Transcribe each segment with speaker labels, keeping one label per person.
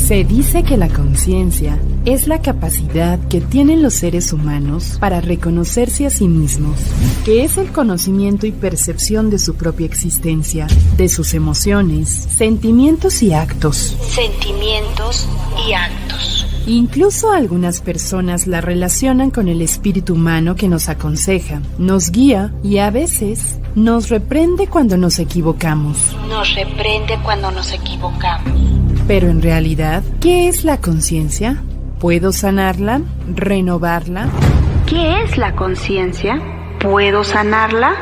Speaker 1: Se dice que la conciencia es la capacidad que tienen los seres humanos para reconocerse a sí mismos, que es el conocimiento y percepción de su propia existencia, de sus emociones, sentimientos y actos. Incluso algunas personas la relacionan con el espíritu humano que nos aconseja, nos guía y a veces nos reprende cuando nos equivocamos. Pero en realidad, ¿qué es la conciencia? ¿Puedo sanarla? ¿Renovarla?
Speaker 2: ¿Qué es la conciencia? ¿Puedo sanarla?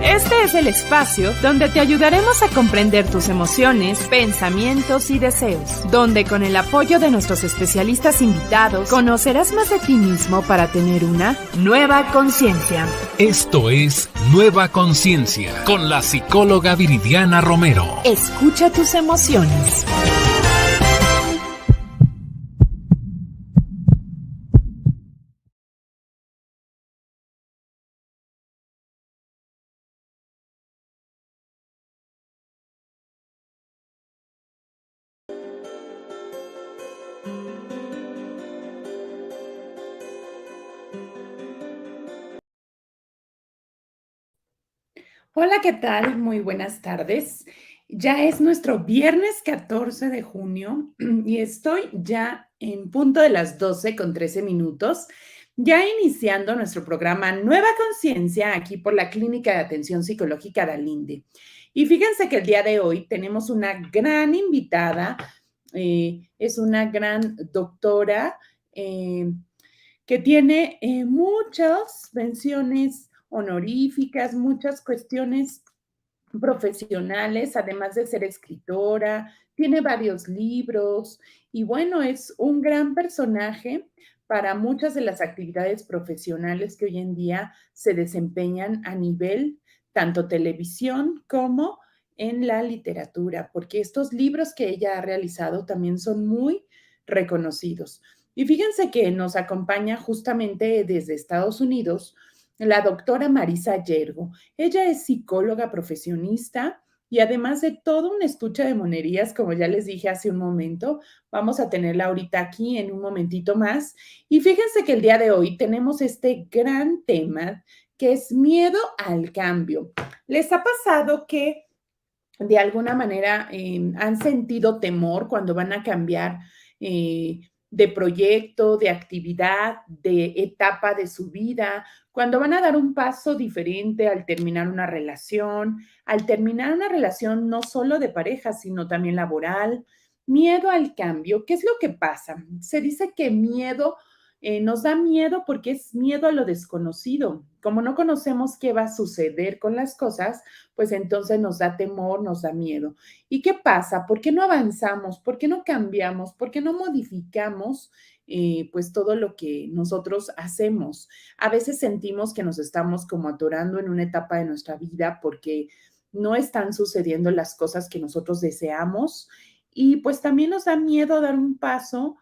Speaker 1: Este es el espacio donde te ayudaremos a comprender tus emociones, pensamientos y deseos, donde con el apoyo de nuestros especialistas invitados conocerás más de ti mismo para tener una nueva conciencia.
Speaker 3: Esto es Nueva Conciencia con la psicóloga Viridiana Romero.
Speaker 1: Escucha tus emociones. Hola, ¿qué tal? Muy buenas tardes. Ya es nuestro viernes 14 de junio y estoy ya en punto de las 12:13, ya iniciando nuestro programa Nueva Conciencia aquí por la Clínica de Atención Psicológica Dalinde. Y fíjense que el día de hoy tenemos una gran invitada, es una gran doctora que tiene muchas menciones honoríficas, muchas cuestiones profesionales, además de ser escritora, tiene varios libros y bueno, es un gran personaje para muchas de las actividades profesionales que hoy en día se desempeñan a nivel tanto televisión como en la literatura, porque estos libros que ella ha realizado también son muy reconocidos. Y fíjense que nos acompaña justamente desde Estados Unidos la doctora Marisa Yergo. Ella es psicóloga profesionista y además de todo una escucha de monerías, como ya les dije hace un momento, vamos a tenerla ahorita aquí en un momentito más. Y fíjense que el día de hoy tenemos este gran tema que es miedo al cambio. ¿Les ha pasado que de alguna manera han sentido temor cuando van a cambiar de proyecto, de actividad, de etapa de su vida, cuando van a dar un paso diferente al terminar una relación no solo de pareja, sino también laboral? Miedo al cambio. ¿Qué es lo que pasa? Se dice que miedo nos da miedo porque es miedo a lo desconocido. Como no conocemos qué va a suceder con las cosas, pues entonces nos da temor, nos da miedo. ¿Y qué pasa? ¿Por qué no avanzamos? ¿Por qué no cambiamos? ¿Por qué no modificamos pues todo lo que nosotros hacemos? A veces sentimos que nos estamos como atorando en una etapa de nuestra vida porque no están sucediendo las cosas que nosotros deseamos y pues también nos da miedo dar un paso,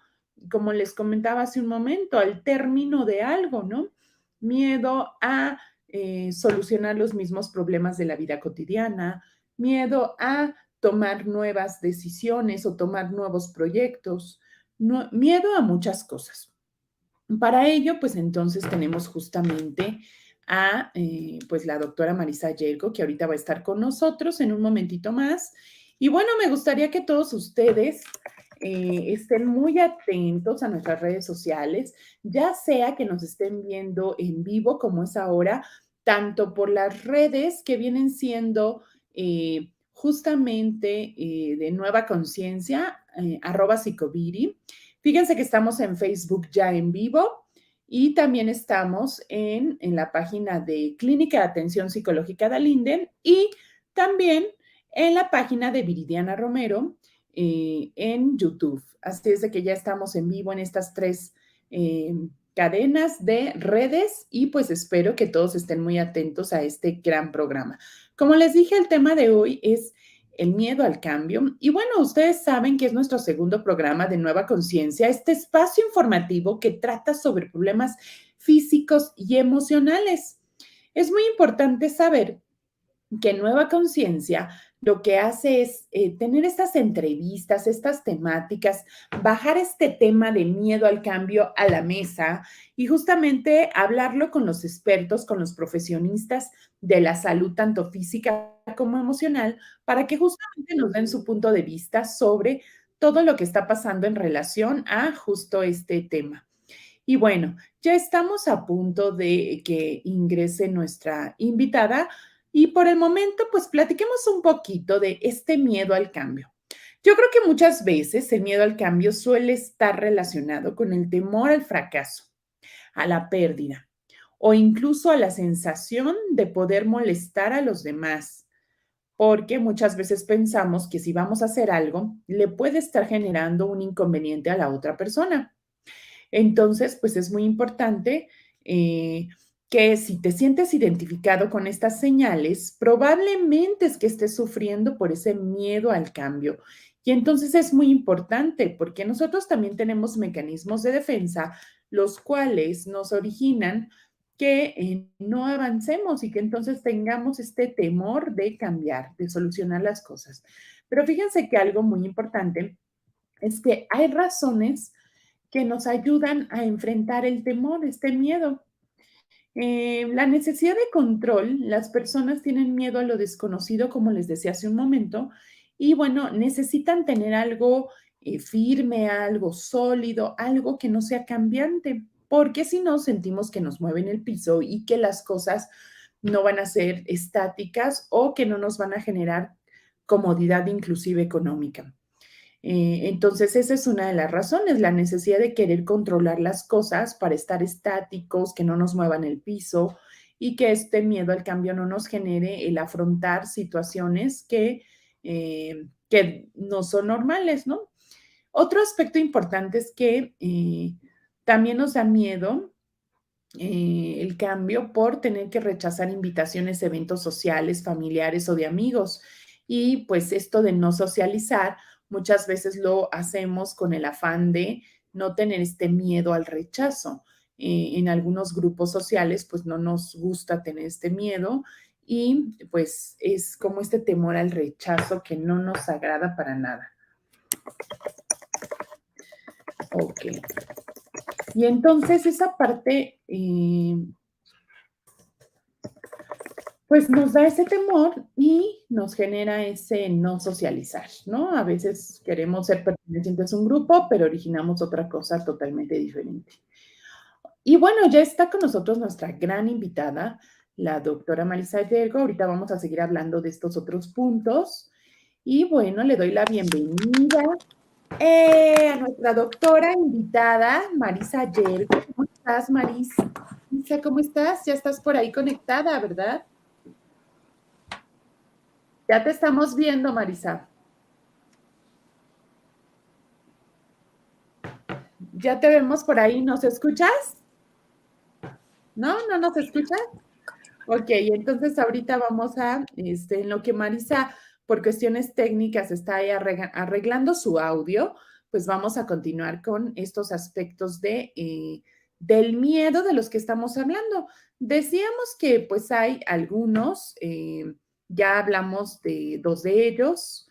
Speaker 1: como les comentaba hace un momento, al término de algo, ¿no? Miedo a solucionar los mismos problemas de la vida cotidiana, miedo a tomar nuevas decisiones o tomar nuevos proyectos, miedo a muchas cosas. Para ello, pues entonces tenemos justamente a pues la doctora Marisa Yergo, que ahorita va a estar con nosotros en un momentito más. Y bueno, me gustaría que todos ustedes estén muy atentos a nuestras redes sociales, ya sea que nos estén viendo en vivo como es ahora, tanto por las redes que vienen siendo justamente de Nueva Conciencia, @psicoviri. Fíjense que estamos en Facebook ya en vivo y también estamos en la página de Clínica de Atención Psicológica Dalinde y también en la página de Viridiana Romero en YouTube. Así es de que ya estamos en vivo en estas tres cadenas de redes y pues espero que todos estén muy atentos a este gran programa. Como les dije, el tema de hoy es el miedo al cambio. Y bueno, ustedes saben que es nuestro segundo programa de Nueva Conciencia, este espacio informativo que trata sobre problemas físicos y emocionales. Es muy importante saber que Nueva Conciencia lo que hace es tener estas entrevistas, estas temáticas, bajar este tema de miedo al cambio a la mesa y justamente hablarlo con los expertos, con los profesionistas de la salud, tanto física como emocional, para que justamente nos den su punto de vista sobre todo lo que está pasando en relación a justo este tema. Y bueno, ya estamos a punto de que ingrese nuestra invitada y por el momento, pues platiquemos un poquito de este miedo al cambio. Yo creo que muchas veces el miedo al cambio suele estar relacionado con el temor al fracaso, a la pérdida o incluso a la sensación de poder molestar a los demás, porque muchas veces pensamos que si vamos a hacer algo, le puede estar generando un inconveniente a la otra persona. Entonces, pues es muy importante que si te sientes identificado con estas señales, probablemente es que estés sufriendo por ese miedo al cambio. Y entonces es muy importante porque nosotros también tenemos mecanismos de defensa, los cuales nos originan que no avancemos y que entonces tengamos este temor de cambiar, de solucionar las cosas. Pero fíjense que algo muy importante es que hay razones que nos ayudan a enfrentar el temor, este miedo. La necesidad de control, las personas tienen miedo a lo desconocido, como les decía hace un momento, y bueno, necesitan tener algo firme, algo sólido, algo que no sea cambiante, porque si no, sentimos que nos mueven el piso y que las cosas no van a ser estáticas o que no nos van a generar comodidad inclusive económica. Entonces, esa es una de las razones, la necesidad de querer controlar las cosas para estar estáticos, que no nos muevan el piso y que este miedo al cambio no nos genere el afrontar situaciones que no son normales, ¿no? Otro aspecto importante es que también nos da miedo el cambio por tener que rechazar invitaciones a eventos sociales, familiares o de amigos. Y pues esto de no socializar, muchas veces lo hacemos con el afán de no tener este miedo al rechazo. En algunos grupos sociales, pues no nos gusta tener este miedo y pues es como este temor al rechazo que no nos agrada para nada. Ok. Y entonces esa parte, pues nos da ese temor y nos genera ese no socializar, ¿no? A veces queremos ser pertenecientes a un grupo, pero originamos otra cosa totalmente diferente. Y bueno, ya está con nosotros nuestra gran invitada, la doctora Marisa Yergo. Ahorita vamos a seguir hablando de estos otros puntos. Y bueno, le doy la bienvenida a nuestra doctora invitada, Marisa Yergo. ¿Cómo estás, Marisa? ¿Cómo estás? Ya estás por ahí conectada, ¿verdad? Ya te estamos viendo, Marisa. Ya te vemos por ahí. ¿Nos escuchas? ¿No? ¿No nos escuchas? Ok, entonces ahorita vamos a, en lo que Marisa, por cuestiones técnicas, está ahí arreglando su audio, pues vamos a continuar con estos aspectos del miedo de los que estamos hablando. Decíamos que pues hay algunos, ya hablamos de dos de ellos,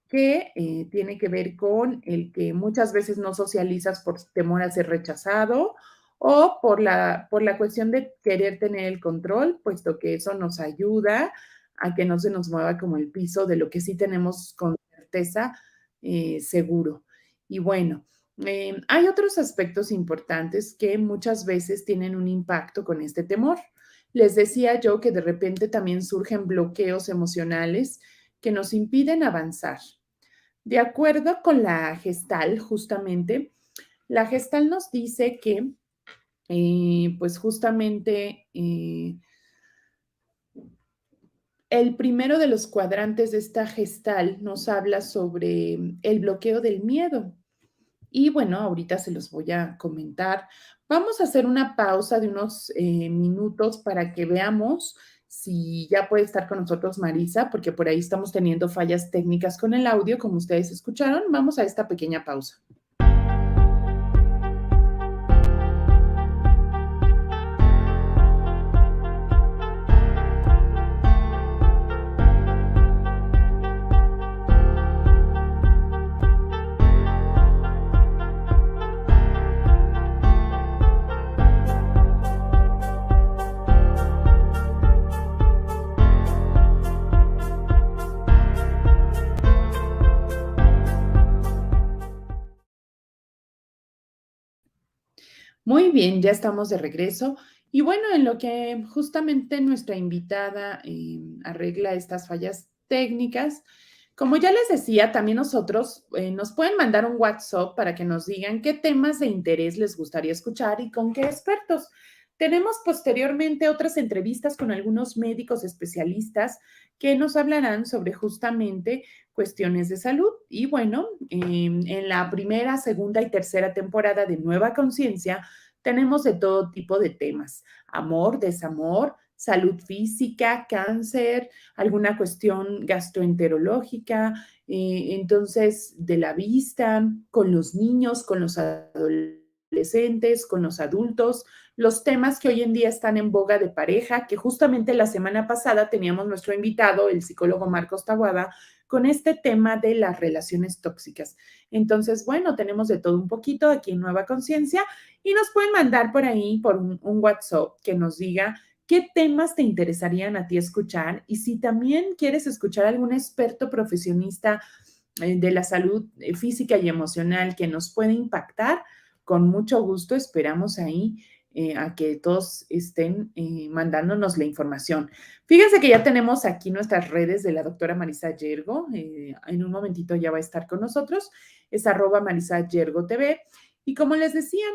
Speaker 1: que tiene que ver con el que muchas veces no socializas por temor a ser rechazado, o por la cuestión de querer tener el control, puesto que eso nos ayuda a que no se nos mueva como el piso de lo que sí tenemos con certeza seguro. Y bueno, hay otros aspectos importantes que muchas veces tienen un impacto con este temor. Les decía yo que de repente también surgen bloqueos emocionales que nos impiden avanzar. De acuerdo con la Gestalt, justamente, la Gestalt nos dice que pues justamente el primero de los cuadrantes de esta gestal nos habla sobre el bloqueo del miedo. Y bueno, ahorita se los voy a comentar. Vamos a hacer una pausa de unos minutos para que veamos si ya puede estar con nosotros Marisa, porque por ahí estamos teniendo fallas técnicas con el audio, como ustedes escucharon. Vamos a esta pequeña pausa. Muy bien, ya estamos de regreso. Y bueno, en lo que justamente nuestra invitada arregla estas fallas técnicas, como ya les decía, también nosotros nos pueden mandar un WhatsApp para que nos digan qué temas de interés les gustaría escuchar y con qué expertos. Tenemos posteriormente otras entrevistas con algunos médicos especialistas que nos hablarán sobre justamente cuestiones de salud. Y bueno, en la primera, segunda y tercera temporada de Nueva Conciencia, tenemos de todo tipo de temas: amor, desamor, salud física, cáncer, alguna cuestión gastroenterológica, entonces de la vista, con los niños, con los adolescentes, con los adultos, los temas que hoy en día están en boga de pareja, que justamente la semana pasada teníamos nuestro invitado, el psicólogo Marcos Tabuada, con este tema de las relaciones tóxicas. Entonces, bueno, tenemos de todo un poquito aquí en Nueva Conciencia y nos pueden mandar por ahí, por un WhatsApp, que nos diga qué temas te interesarían a ti escuchar y si también quieres escuchar a algún experto profesionista de la salud física y emocional que nos puede impactar, con mucho gusto esperamos ahí a que todos estén mandándonos la información. Fíjense que ya tenemos aquí nuestras redes de la doctora Marisa Yergo. En un momentito ya va a estar con nosotros. Es @MarisaYergoTV. Y como les decía,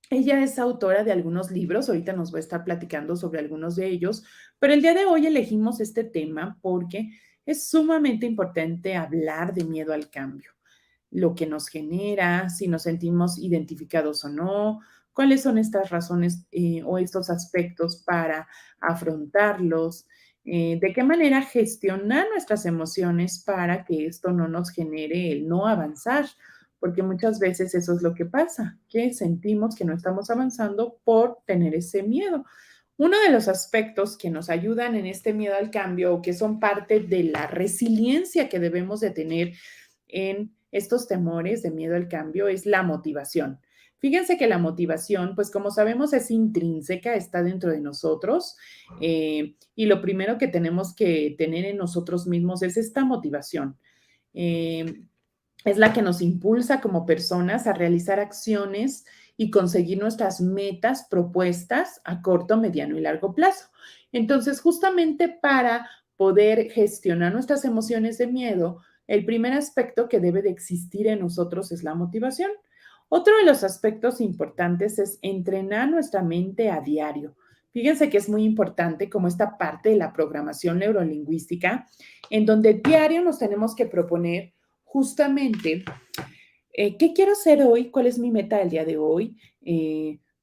Speaker 1: ella es autora de algunos libros, ahorita nos va a estar platicando sobre algunos de ellos, pero el día de hoy elegimos este tema porque es sumamente importante hablar de miedo al cambio, lo que nos genera, si nos sentimos identificados o no, cuáles son estas razones o estos aspectos para afrontarlos, de qué manera gestionar nuestras emociones para que esto no nos genere el no avanzar, porque muchas veces eso es lo que pasa, que sentimos que no estamos avanzando por tener ese miedo. Uno de los aspectos que nos ayudan en este miedo al cambio o que son parte de la resiliencia que debemos de tener en estos temores de miedo al cambio es la motivación. Fíjense que la motivación, pues como sabemos, es intrínseca, está dentro de nosotros y lo primero que tenemos que tener en nosotros mismos es esta motivación. Eh, es la que nos impulsa como personas a realizar acciones y conseguir nuestras metas propuestas a corto, mediano y largo plazo. Entonces, justamente para poder gestionar nuestras emociones de miedo, el primer aspecto que debe de existir en nosotros es la motivación. Otro de los aspectos importantes es entrenar nuestra mente a diario. Fíjense que es muy importante como esta parte de la programación neurolingüística, en donde diario nos tenemos que proponer justamente qué quiero hacer hoy, cuál es mi meta del día de hoy,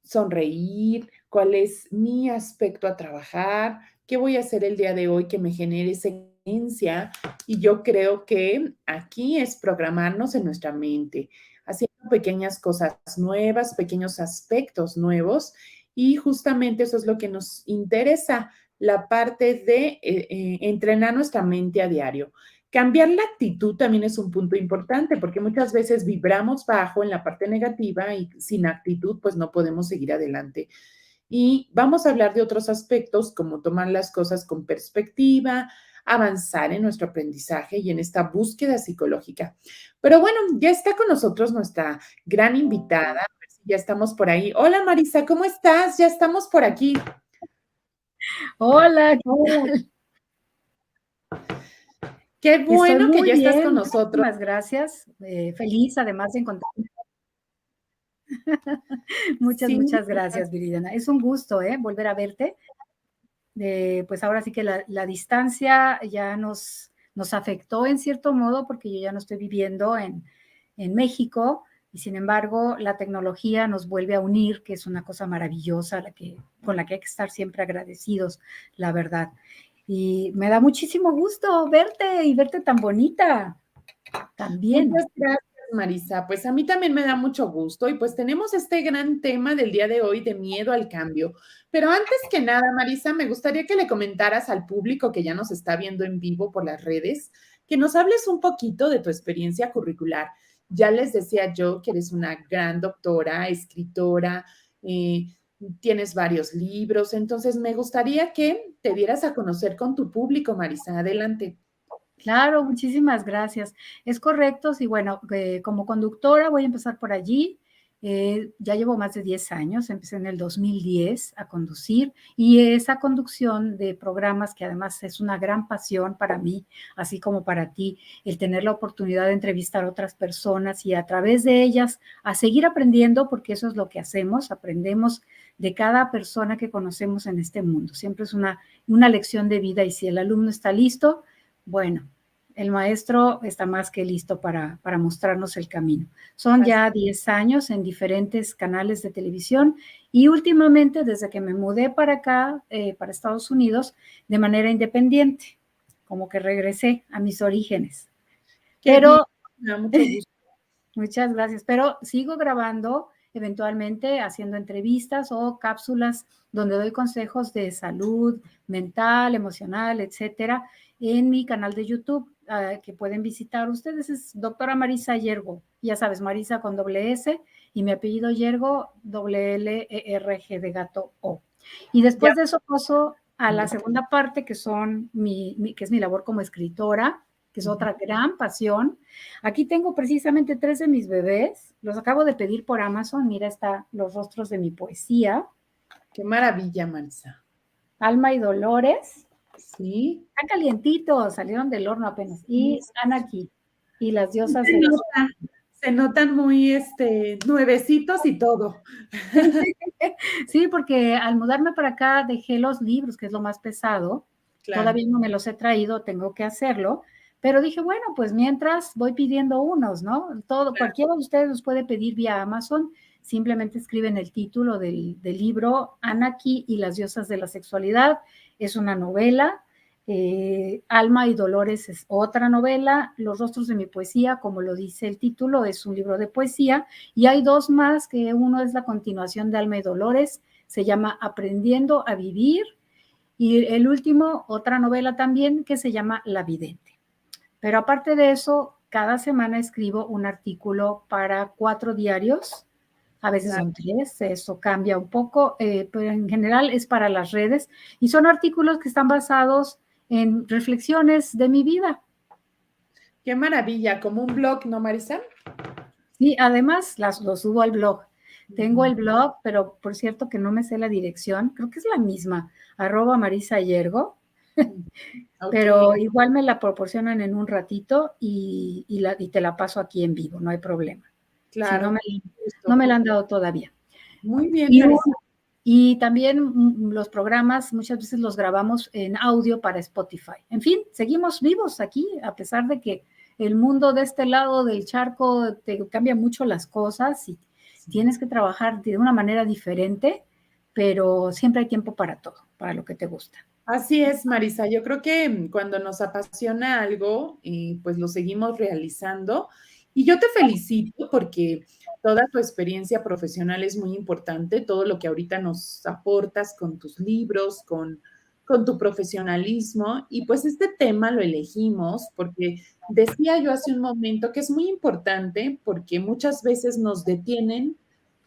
Speaker 1: sonreír, cuál es mi aspecto a trabajar, qué voy a hacer el día de hoy que me genere esa experiencia. Y yo creo que aquí es programarnos en nuestra mente, haciendo pequeñas cosas nuevas, pequeños aspectos nuevos, y justamente eso es lo que nos interesa, la parte de entrenar nuestra mente a diario. Cambiar la actitud también es un punto importante porque muchas veces vibramos bajo en la parte negativa y sin actitud pues no podemos seguir adelante. Y vamos a hablar de otros aspectos como tomar las cosas con perspectiva, avanzar en nuestro aprendizaje y en esta búsqueda psicológica. Pero bueno, ya está con nosotros nuestra gran invitada. A ver si ya estamos por ahí. Hola Marisa, ¿cómo estás? Ya estamos por aquí.
Speaker 4: Hola, ¿qué tal?
Speaker 1: Qué
Speaker 4: Estoy
Speaker 1: bueno que
Speaker 4: muy
Speaker 1: ya estás con
Speaker 4: bien,
Speaker 1: nosotros.
Speaker 4: muchísimas gracias. Feliz además de encontrarme. Muchas,
Speaker 1: Sí,
Speaker 4: muchas gracias, Viridiana. Es un gusto, volver a verte. Pues ahora sí que la distancia ya nos afectó en cierto modo porque yo ya no estoy viviendo en México y sin embargo la tecnología nos vuelve a unir, que es una cosa maravillosa con la que hay que estar siempre agradecidos, la verdad. Y me da muchísimo gusto verte y verte tan bonita también.
Speaker 1: Muchas gracias, Marisa. Pues a mí también me da mucho gusto y pues tenemos este gran tema del día de hoy de miedo al cambio. Pero antes que nada, Marisa, me gustaría que le comentaras al público que ya nos está viendo en vivo por las redes, que nos hables un poquito de tu experiencia curricular. Ya les decía yo que eres una gran doctora, escritora, eh, tienes varios libros, entonces me gustaría que te dieras a conocer con tu público, Marisa. Adelante.
Speaker 4: Claro, muchísimas gracias. Es correcto, sí, bueno, como conductora voy a empezar por allí. Ya llevo más de 10 años, empecé en el 2010 a conducir y esa conducción de programas que además es una gran pasión para mí, así como para ti, el tener la oportunidad de entrevistar a otras personas y a través de ellas a seguir aprendiendo, porque eso es lo que hacemos, aprendemos de cada persona que conocemos en este mundo. Siempre es una lección de vida y si el alumno está listo, bueno, el maestro está más que listo para mostrarnos el camino. Son ya 10 años en diferentes canales de televisión y últimamente, desde que me mudé para acá, para Estados Unidos, de manera independiente, como que regresé a mis orígenes. Pero,
Speaker 1: me da mucho gusto.
Speaker 4: Muchas gracias, pero sigo grabando, eventualmente haciendo entrevistas o cápsulas donde doy consejos de salud mental, emocional, etcétera, en mi canal de YouTube, que pueden visitar ustedes. Es doctora Marisa Yergo, ya sabes, Marisa con doble S y mi apellido Yergo, doble L-E-R-G de gato O. Y después de eso paso a la segunda parte, que son que es mi labor como escritora, que es otra gran pasión. Aquí tengo precisamente 3 de mis bebés, los acabo de pedir por Amazon, mira, están los rostros de mi poesía.
Speaker 1: Qué maravilla, Marisa.
Speaker 4: Alma y Dolores.
Speaker 1: Sí.
Speaker 4: Están calientitos, salieron del horno apenas. Y Anaki, y las diosas
Speaker 1: de se notan muy nuevecitos y todo.
Speaker 4: Sí, porque al mudarme para acá dejé los libros, que es lo más pesado. Claro. Todavía no me los he traído, tengo que hacerlo. Pero dije, bueno, pues mientras voy pidiendo unos, ¿no? Cualquiera de ustedes los puede pedir vía Amazon. Simplemente escriben el título del libro, Anaki y las diosas de la sexualidad. Es una novela. Alma y Dolores es otra novela. Los rostros de mi poesía, como lo dice el título, es un libro de poesía. Y hay 2 más, que uno es la continuación de Alma y Dolores. Se llama Aprendiendo a Vivir. Y el último, otra novela también, que se llama La Vidente. Pero aparte de eso, cada semana escribo un artículo para 4 diarios, a veces son 3, eso cambia un poco, pero en general es para las redes y son artículos que están basados en reflexiones de mi vida.
Speaker 1: Qué maravilla, como un blog, ¿no, Marisa?
Speaker 4: Sí, además lo subo al blog. Tengo el blog, pero por cierto que no me sé la dirección, creo que es la misma, @Marisa Yergo. Okay. Pero igual me la proporcionan en un ratito y te la paso aquí en vivo, no hay problema.
Speaker 1: Claro.
Speaker 4: Si no me la han dado todavía.
Speaker 1: Muy bien.
Speaker 4: Y también los programas muchas veces los grabamos en audio para Spotify. En fin, seguimos vivos aquí, a pesar de que el mundo de este lado del charco te cambia mucho las cosas y tienes que trabajar de una manera diferente, pero siempre hay tiempo para todo, para lo que te gusta.
Speaker 1: Así es, Marisa. Yo creo que cuando nos apasiona algo, pues lo seguimos realizando. Y yo te felicito porque toda tu experiencia profesional es muy importante, todo lo que ahorita nos aportas con tus libros, con tu profesionalismo. Y pues este tema lo elegimos porque decía yo hace un momento que es muy importante porque muchas veces nos detienen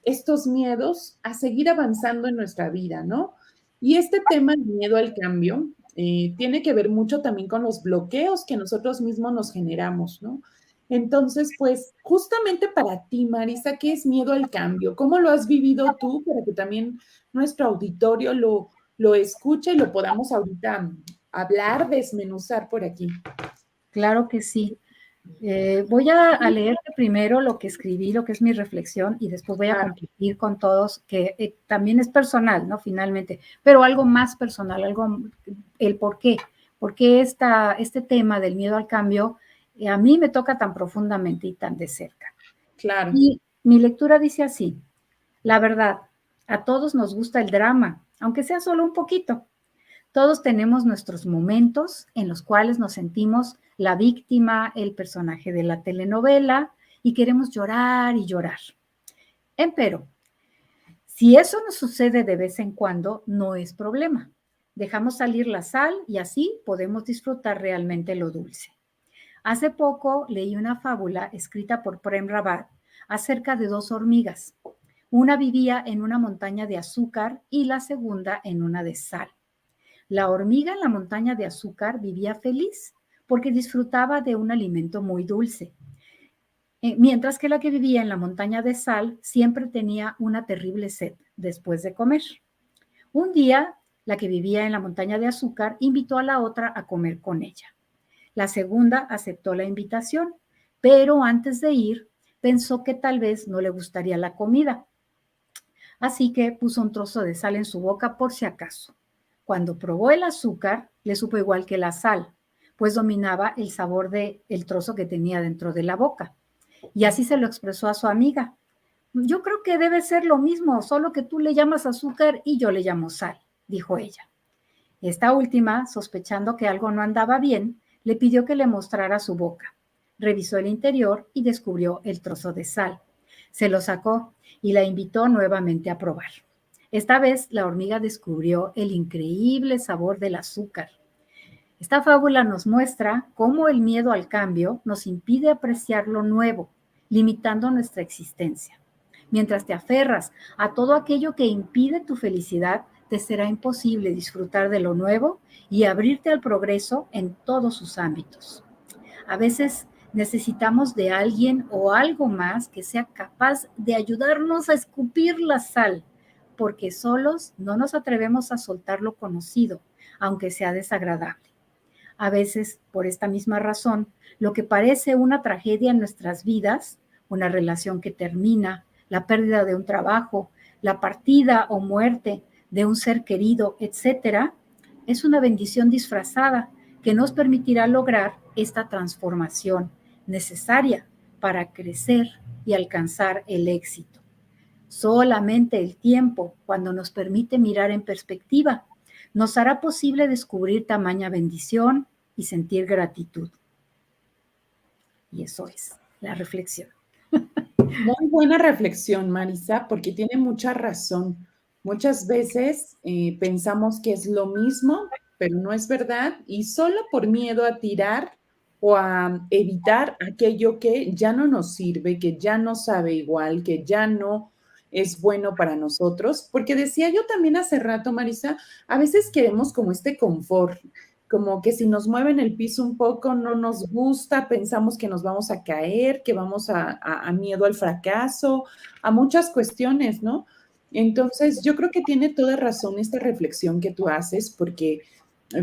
Speaker 1: estos miedos a seguir avanzando en nuestra vida, ¿no? Y este tema del miedo al cambio tiene que ver mucho también con los bloqueos que nosotros mismos nos generamos, ¿no? Entonces, pues, justamente para ti, Marisa, ¿qué es miedo al cambio? ¿Cómo lo has vivido tú para que también nuestro auditorio lo escuche y lo podamos ahorita hablar, desmenuzar por aquí?
Speaker 4: Claro que sí. Voy a leerte primero lo que escribí, lo que es mi reflexión, y después voy a compartir con todos, que también es personal, ¿no? Finalmente, pero algo más personal, el por qué. ¿Por qué este tema del miedo al cambio a mí me toca tan profundamente y tan de cerca?
Speaker 1: Claro.
Speaker 4: Y mi lectura dice así: la verdad, a todos nos gusta el drama, aunque sea solo un poquito. Todos tenemos nuestros momentos en los cuales nos sentimos la víctima, el personaje de la telenovela y queremos llorar y llorar. Empero, si eso nos sucede de vez en cuando, no es problema. Dejamos salir la sal y así podemos disfrutar realmente lo dulce. Hace poco leí una fábula escrita por Prem Rawat acerca de 2 hormigas. Una vivía en una montaña de azúcar y la segunda en una de sal. La hormiga en la montaña de azúcar vivía feliz porque disfrutaba de un alimento muy dulce. mientras que la que vivía en la montaña de sal siempre tenía una terrible sed después de comer. Un día, la que vivía en la montaña de azúcar invitó a la otra a comer con ella. La segunda aceptó la invitación, pero antes de ir, pensó que tal vez no le gustaría la comida. Así que puso un trozo de sal en su boca por si acaso. Cuando probó el azúcar, le supo igual que la sal, pues dominaba el sabor del trozo que tenía dentro de la boca. Y así se lo expresó a su amiga. Yo creo que debe ser lo mismo, solo que tú le llamas azúcar y yo le llamo sal, dijo ella. Esta última, sospechando que algo no andaba bien, le pidió que le mostrara su boca. Revisó el interior y descubrió el trozo de sal. Se lo sacó y la invitó nuevamente a probar. Esta vez la hormiga descubrió el increíble sabor del azúcar. Esta fábula nos muestra cómo el miedo al cambio nos impide apreciar lo nuevo, limitando nuestra existencia. Mientras te aferras a todo aquello que impide tu felicidad, te será imposible disfrutar de lo nuevo y abrirte al progreso en todos sus ámbitos. A veces necesitamos de alguien o algo más que sea capaz de ayudarnos a escupir la sal, porque solos no nos atrevemos a soltar lo conocido, aunque sea desagradable. A veces, por esta misma razón, lo que parece una tragedia en nuestras vidas, una relación que termina, la pérdida de un trabajo, la partida o muerte de un ser querido, etcétera, es una bendición disfrazada que nos permitirá lograr esta transformación necesaria para crecer y alcanzar el éxito. Solamente el tiempo, cuando nos permite mirar en perspectiva, nos hará posible descubrir tamaña bendición y sentir gratitud. Y eso es la reflexión.
Speaker 1: Muy buena reflexión, Marisa, porque tiene mucha razón. Muchas veces pensamos que es lo mismo, pero no es verdad, y solo por miedo a tirar o a evitar aquello que ya no nos sirve, que ya no sabe igual, que ya no es bueno para nosotros, porque decía yo también hace rato, Marisa, a veces queremos como este confort, como que si nos mueven el piso un poco no nos gusta, pensamos que nos vamos a caer, que vamos a miedo al fracaso, a muchas cuestiones, ¿no? Entonces, yo creo que tiene toda razón esta reflexión que tú haces, porque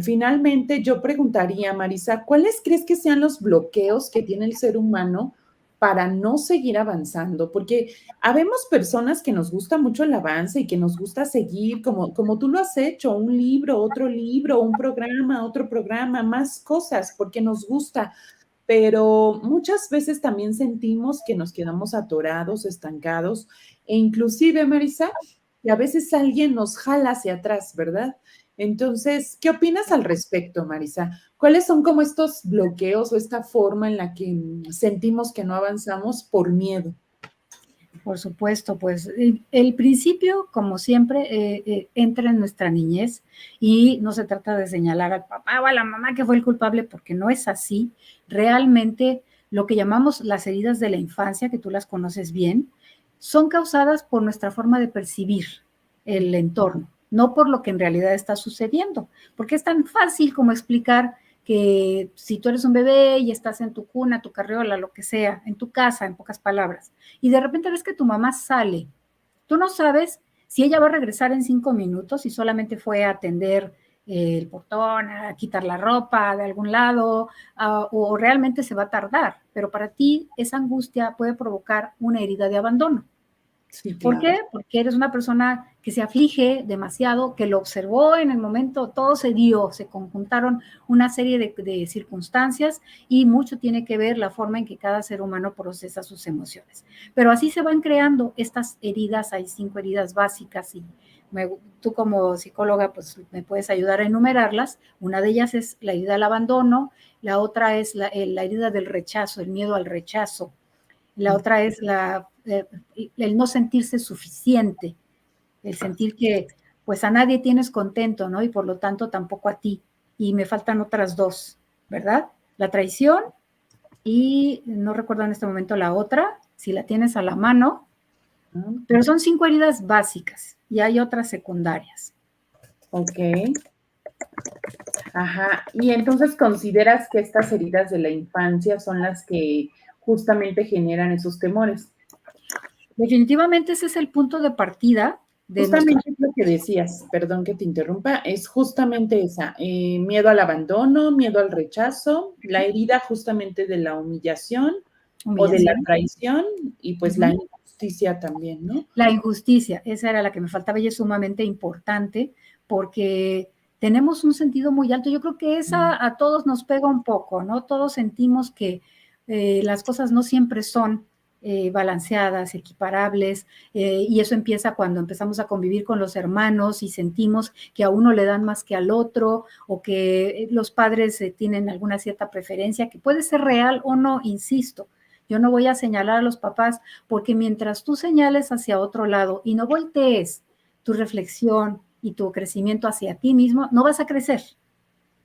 Speaker 1: finalmente yo preguntaría, Marisa, ¿cuáles crees que sean los bloqueos que tiene el ser humano para no seguir avanzando? Porque habemos personas que nos gusta mucho el avance y que nos gusta seguir, como tú lo has hecho, un libro, un programa, otro programa, más cosas, porque nos gusta. Pero muchas veces también sentimos que nos quedamos atorados, estancados, e inclusive, Marisa, que a veces alguien nos jala hacia atrás, ¿verdad? Entonces, ¿qué opinas al respecto, Marisa? ¿Cuáles son como estos bloqueos o esta forma en la que sentimos que no avanzamos por miedo?
Speaker 4: Por supuesto, pues el principio, como siempre, entra en nuestra niñez y no se trata de señalar al papá o a la mamá que fue el culpable, porque no es así. Realmente, lo que llamamos las heridas de la infancia, que tú las conoces bien, son causadas por nuestra forma de percibir el entorno, no por lo que en realidad está sucediendo, porque es tan fácil como explicar que si tú eres un bebé y estás en tu cuna, tu carriola, lo que sea, en tu casa, en pocas palabras, y de repente ves que tu mamá sale, tú no sabes si ella va a regresar en 5 minutos y solamente fue a atender el portón, a quitar la ropa de algún lado, o realmente se va a tardar, pero para ti esa angustia puede provocar una herida de abandono.
Speaker 1: Sí,
Speaker 4: ¿Por
Speaker 1: claro.
Speaker 4: qué? Porque eres una persona que se aflige demasiado, que lo observó en el momento, todo se dio, se conjuntaron una serie de circunstancias y mucho tiene que ver la forma en que cada ser humano procesa sus emociones. Pero así se van creando estas heridas, hay 5 heridas básicas y tú como psicóloga pues me puedes ayudar a enumerarlas. Una de ellas es la herida del abandono, la otra es la herida del rechazo, el miedo al rechazo. La otra es el no sentirse suficiente, el sentir que pues a nadie tienes contento, ¿no? Y por lo tanto tampoco a ti. Y me faltan otras 2, ¿verdad? La traición y no recuerdo en este momento la otra, si la tienes a la mano, pero son 5 heridas básicas y hay otras secundarias.
Speaker 1: Ok. Ajá. Y entonces consideras que estas heridas de la infancia son las que justamente generan esos temores.
Speaker 4: Definitivamente ese es el punto de partida de nuestro...
Speaker 1: Justamente lo que decías, perdón que te interrumpa, es justamente esa, miedo al abandono, miedo al rechazo, la herida justamente de la humillación o de la
Speaker 4: Humillación.
Speaker 1: traición y pues la injusticia también, ¿no?
Speaker 4: La injusticia, esa era la que me faltaba y es sumamente importante porque tenemos un sentido muy alto. Yo creo que esa a todos nos pega un poco, ¿no? Todos sentimos que las cosas no siempre son balanceadas, equiparables, y eso empieza cuando empezamos a convivir con los hermanos y sentimos que a uno le dan más que al otro o que los padres tienen alguna cierta preferencia, que puede ser real o no, insisto. Yo no voy a señalar a los papás porque mientras tú señales hacia otro lado y no voltees tu reflexión y tu crecimiento hacia ti mismo, no vas a crecer.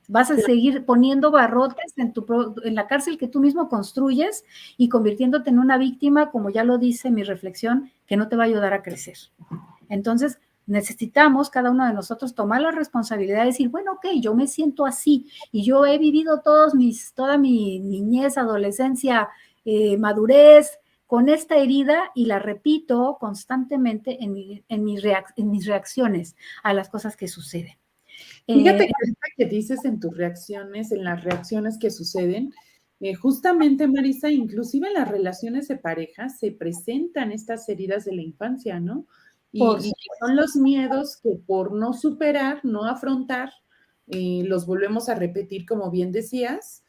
Speaker 4: Vas a seguir poniendo barrotes en la cárcel que tú mismo construyes y convirtiéndote en una víctima, como ya lo dice mi reflexión, que no te va a ayudar a crecer. Entonces, necesitamos cada uno de nosotros tomar la responsabilidad de decir, bueno, ok, yo me siento así y yo he vivido toda mi niñez, adolescencia, madurez con esta herida y la repito constantemente en mis reacciones a las cosas que suceden.
Speaker 1: Fíjate que dices en tus reacciones, en las reacciones que suceden, justamente, Marisa, inclusive en las relaciones de pareja se presentan estas heridas de la infancia, ¿no? Y son los miedos que por no superar, no afrontar, los volvemos a repetir, como bien decías.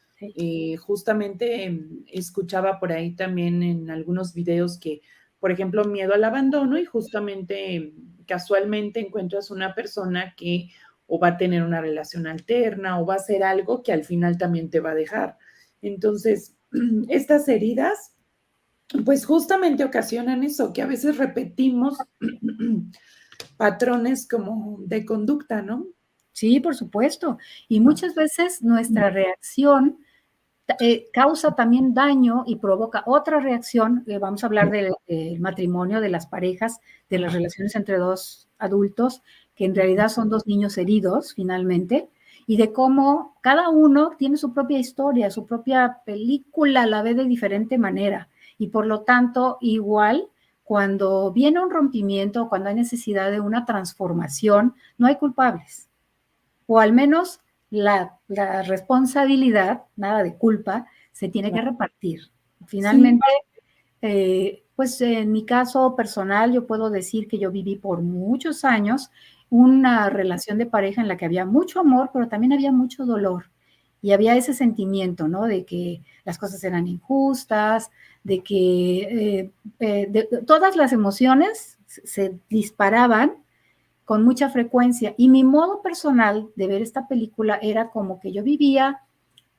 Speaker 1: Justamente escuchaba por ahí también en algunos videos que, por ejemplo, miedo al abandono y justamente casualmente encuentras una persona que o va a tener una relación alterna o va a hacer algo que al final también te va a dejar. Entonces, estas heridas, pues justamente ocasionan eso, que a veces repetimos patrones como de conducta, ¿no?
Speaker 4: Sí, por supuesto. Y muchas veces nuestra reacción causa también daño y provoca otra reacción. Vamos a hablar del matrimonio, de las parejas, de las relaciones entre dos adultos, que en realidad son dos niños heridos finalmente, y de cómo cada uno tiene su propia historia, su propia película, la ve de diferente manera. Y por lo tanto, igual, cuando viene un rompimiento, cuando hay necesidad de una transformación, no hay culpables. O al menos la responsabilidad, nada de culpa, se tiene que repartir. Finalmente, pues en mi caso personal, yo puedo decir que yo viví por muchos años una relación de pareja en la que había mucho amor, pero también había mucho dolor. Y había ese sentimiento, ¿no? De que las cosas eran injustas, de que todas las emociones se disparaban con mucha frecuencia. Y mi modo personal de ver esta película era como que yo vivía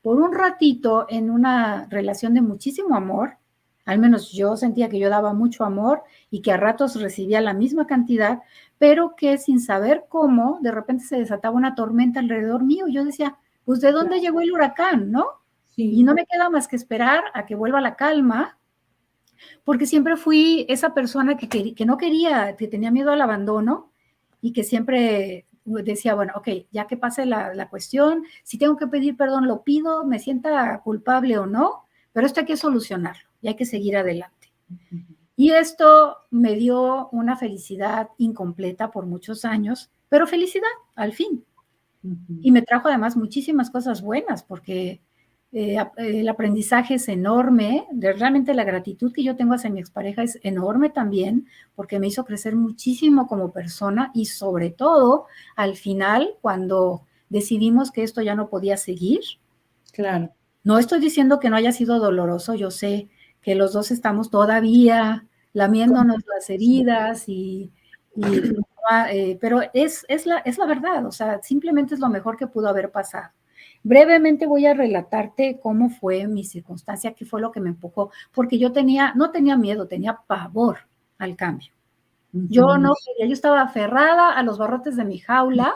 Speaker 4: por un ratito en una relación de muchísimo amor, al menos yo sentía que yo daba mucho amor y que a ratos recibía la misma cantidad, pero que sin saber cómo, de repente se desataba una tormenta alrededor mío. Yo decía, pues ¿de dónde llegó el huracán, no? Sí. Y no me queda más que esperar a que vuelva la calma, porque siempre fui esa persona que no quería, que tenía miedo al abandono y que siempre decía, bueno, ok, ya que pase la cuestión, si tengo que pedir perdón, lo pido, me sienta culpable o no, pero esto hay que solucionarlo y hay que seguir adelante. Y esto me dio una felicidad incompleta por muchos años, pero felicidad al fin. Y me trajo además muchísimas cosas buenas, porque el aprendizaje es enorme, realmente la gratitud que yo tengo hacia mi expareja es enorme también, porque me hizo crecer muchísimo como persona y sobre todo al final cuando decidimos que esto ya no podía seguir.
Speaker 1: Claro.
Speaker 4: No estoy diciendo que no haya sido doloroso, yo sé que los dos estamos todavía lamiéndonos las heridas pero es la verdad, o sea, simplemente es lo mejor que pudo haber pasado. Brevemente voy a relatarte cómo fue mi circunstancia, qué fue lo que me empujó, porque yo no tenía miedo, tenía pavor al cambio. Yo no quería, yo estaba aferrada a los barrotes de mi jaula,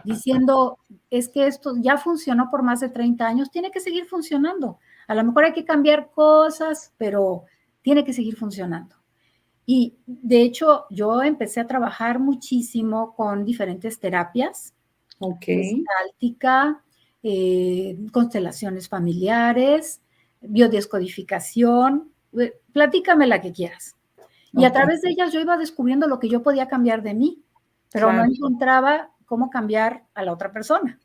Speaker 4: diciendo, es que esto ya funcionó por más de 30 años, tiene que seguir funcionando. A lo mejor hay que cambiar cosas, pero tiene que seguir funcionando. Y de hecho, yo empecé a trabajar muchísimo con diferentes terapias, gestáltica, constelaciones familiares, biodescodificación, platícame la que quieras. Y a través de ellas yo iba descubriendo lo que yo podía cambiar de mí, pero no encontraba cómo cambiar a la otra persona,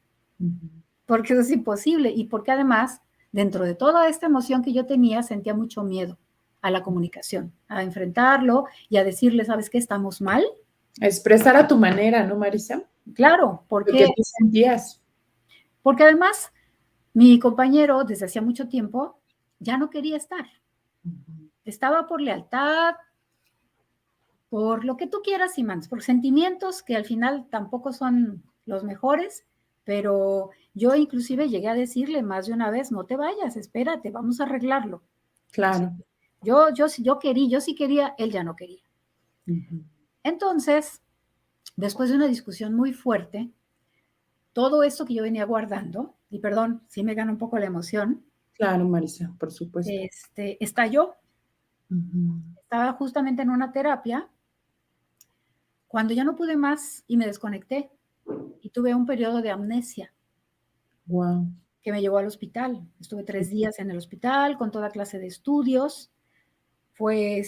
Speaker 4: porque eso es imposible y porque además, dentro de toda esta emoción que yo tenía, sentía mucho miedo a la comunicación, a enfrentarlo y a decirle, ¿sabes qué? Estamos mal.
Speaker 1: Expresar a tu manera, ¿no, Marisa?
Speaker 4: Claro,
Speaker 1: porque lo que tú sentías.
Speaker 4: Porque además, mi compañero, desde hacía mucho tiempo, ya no quería estar. Estaba por lealtad, por lo que tú quieras y mandes, por sentimientos que al final tampoco son los mejores, pero yo inclusive llegué a decirle más de una vez, no te vayas, espérate, vamos a arreglarlo.
Speaker 1: Claro.
Speaker 4: Yo sí quería, él ya no quería. Entonces, después de una discusión muy fuerte, todo esto que yo venía guardando, y perdón, sí me gana un poco la emoción.
Speaker 1: Claro, Marisa, por supuesto.
Speaker 4: Estalló. Estaba justamente en una terapia cuando ya no pude más y me desconecté y tuve un periodo de amnesia.
Speaker 1: Wow.
Speaker 4: Que me llevó al hospital. Estuve 3 días en el hospital con toda clase de estudios. Fue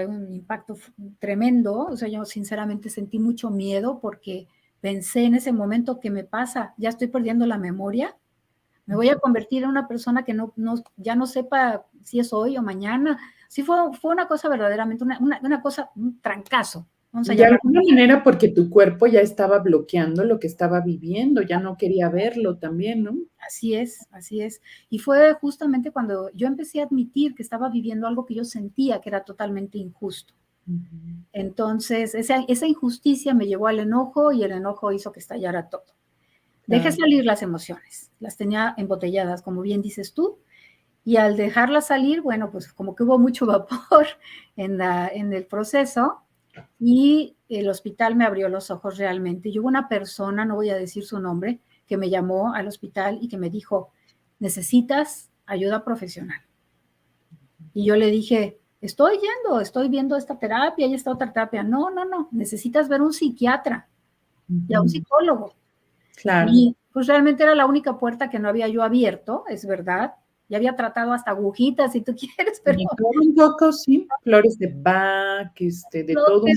Speaker 4: un impacto tremendo. O sea, yo sinceramente sentí mucho miedo porque pensé en ese momento, ¿qué me pasa? Ya estoy perdiendo la memoria. Me voy a convertir en una persona que ya no sepa si es hoy o mañana. Sí, fue una cosa verdaderamente, una cosa, un trancazo.
Speaker 1: De alguna manera, porque tu cuerpo ya estaba bloqueando lo que estaba viviendo, ya no quería verlo también, ¿no?
Speaker 4: Así es, así es. Y fue justamente cuando yo empecé a admitir que estaba viviendo algo que yo sentía que era totalmente injusto. Entonces, esa injusticia me llevó al enojo y el enojo hizo que estallara todo. Dejé salir las emociones, las tenía embotelladas, como bien dices tú, y al dejarlas salir, bueno, pues como que hubo mucho vapor en el proceso y el hospital me abrió los ojos realmente. Y hubo una persona, no voy a decir su nombre, que me llamó al hospital y que me dijo, necesitas ayuda profesional. Y yo le dije, estoy viendo esta terapia y esta otra terapia. No, necesitas ver un psiquiatra y a un psicólogo.
Speaker 1: Claro.
Speaker 4: Y pues realmente era la única puerta que no había yo abierto, es verdad. Ya había tratado hasta agujitas, si tú quieres, pero...
Speaker 1: Y todo un poco, sí, flores de Bach, de todo un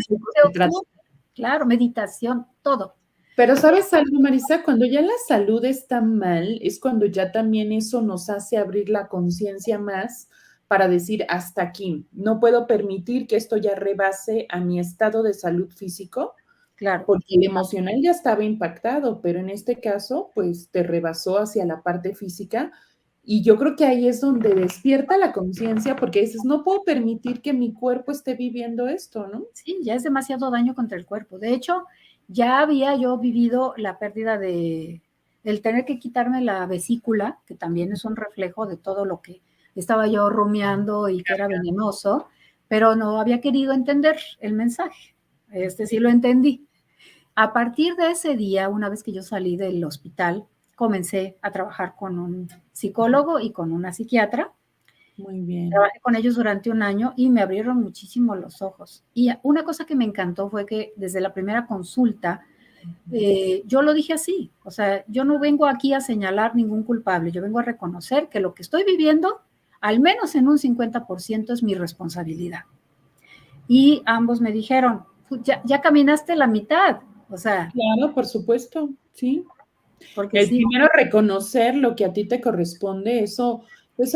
Speaker 1: poco.
Speaker 4: Claro, meditación, todo.
Speaker 1: Pero ¿sabes algo, Marisa? Cuando ya la salud está mal, es cuando ya también eso nos hace abrir la conciencia más para decir hasta aquí. No puedo permitir que esto ya rebase a mi estado de salud físico.
Speaker 4: Claro.
Speaker 1: Porque el emocional ya estaba impactado, pero en este caso, pues te rebasó hacia la parte física. Y yo creo que ahí es donde despierta la conciencia, porque dices, no puedo permitir que mi cuerpo esté viviendo esto, ¿no?
Speaker 4: Sí, ya es demasiado daño contra el cuerpo. De hecho, ya había yo vivido la pérdida el tener que quitarme la vesícula, que también es un reflejo de todo lo que estaba yo rumiando y que era venenoso, pero no había querido entender el mensaje. Sí lo entendí. A partir de ese día, una vez que yo salí del hospital, comencé a trabajar con un psicólogo y con una psiquiatra.
Speaker 1: Muy bien.
Speaker 4: Trabajé con ellos durante 1 año y me abrieron muchísimo los ojos. Y una cosa que me encantó fue que desde la primera consulta, yo lo dije así, o sea, yo no vengo aquí a señalar ningún culpable, yo vengo a reconocer que lo que estoy viviendo, al menos en un 50% es mi responsabilidad. Y ambos me dijeron, ya caminaste la mitad, o sea.
Speaker 1: Claro, por supuesto, sí.
Speaker 4: Porque sí.
Speaker 1: Primero reconocer lo que a ti te corresponde, eso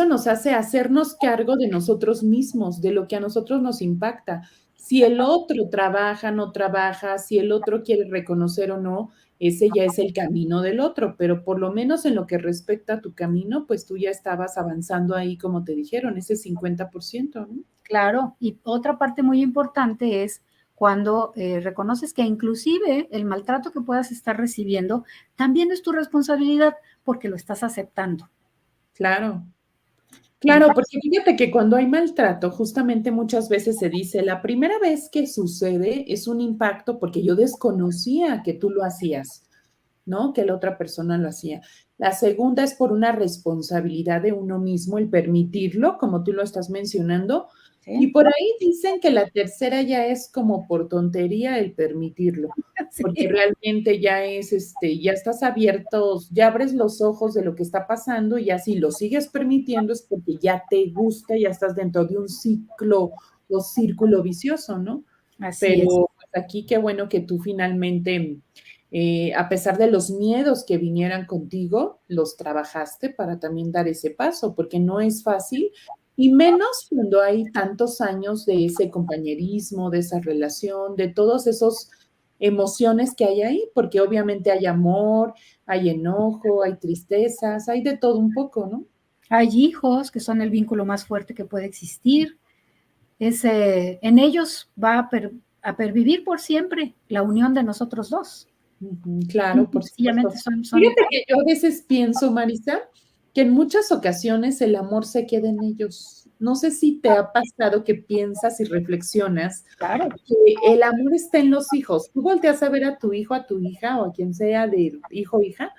Speaker 1: nos hace hacernos cargo de nosotros mismos, de lo que a nosotros nos impacta. Si el otro trabaja, no trabaja, si el otro quiere reconocer o no, ese ya es el camino del otro, pero por lo menos en lo que respecta a tu camino, pues tú ya estabas avanzando ahí, como te dijeron, ese 50%, ¿no?
Speaker 4: Claro, y otra parte muy importante es cuando reconoces que inclusive el maltrato que puedas estar recibiendo también es tu responsabilidad porque lo estás aceptando.
Speaker 1: Claro. Claro, porque fíjate que cuando hay maltrato, justamente muchas veces se dice, la primera vez que sucede es un impacto porque yo desconocía que tú lo hacías. ¿no? Que la otra persona lo hacía. La segunda es por una responsabilidad de uno mismo, el permitirlo, como tú lo estás mencionando.
Speaker 4: ¿sí?
Speaker 1: Y por ahí dicen que la tercera ya es como por tontería el permitirlo, porque
Speaker 4: Sí.
Speaker 1: realmente ya es, ya estás abierto, ya abres los ojos de lo que está pasando y ya si lo sigues permitiendo es porque ya te gusta, ya estás dentro de un ciclo o círculo vicioso, ¿no?
Speaker 4: Así es.
Speaker 1: Pero pues, aquí qué bueno que tú finalmente, a pesar de los miedos que vinieran contigo, los trabajaste para también dar ese paso, porque no es fácil, y menos cuando hay tantos años de ese compañerismo, de esa relación, de todos esos emociones que hay ahí, porque obviamente hay amor, hay enojo, hay tristezas, hay de todo un poco, ¿no?
Speaker 4: Hay hijos que son el vínculo más fuerte que puede existir. En ellos va a pervivir por siempre la unión de nosotros dos.
Speaker 1: Claro,
Speaker 4: Simple
Speaker 1: por
Speaker 4: y
Speaker 1: supuesto.
Speaker 4: sencillamente son.
Speaker 1: Fíjate que yo a veces pienso, Marisa, que en muchas ocasiones el amor se queda en ellos. No sé si te ha pasado que piensas y reflexionas
Speaker 4: Claro.
Speaker 1: que el amor está en los hijos. Tú volteas a ver a tu hijo, a tu hija o a quien sea de hijo o hija,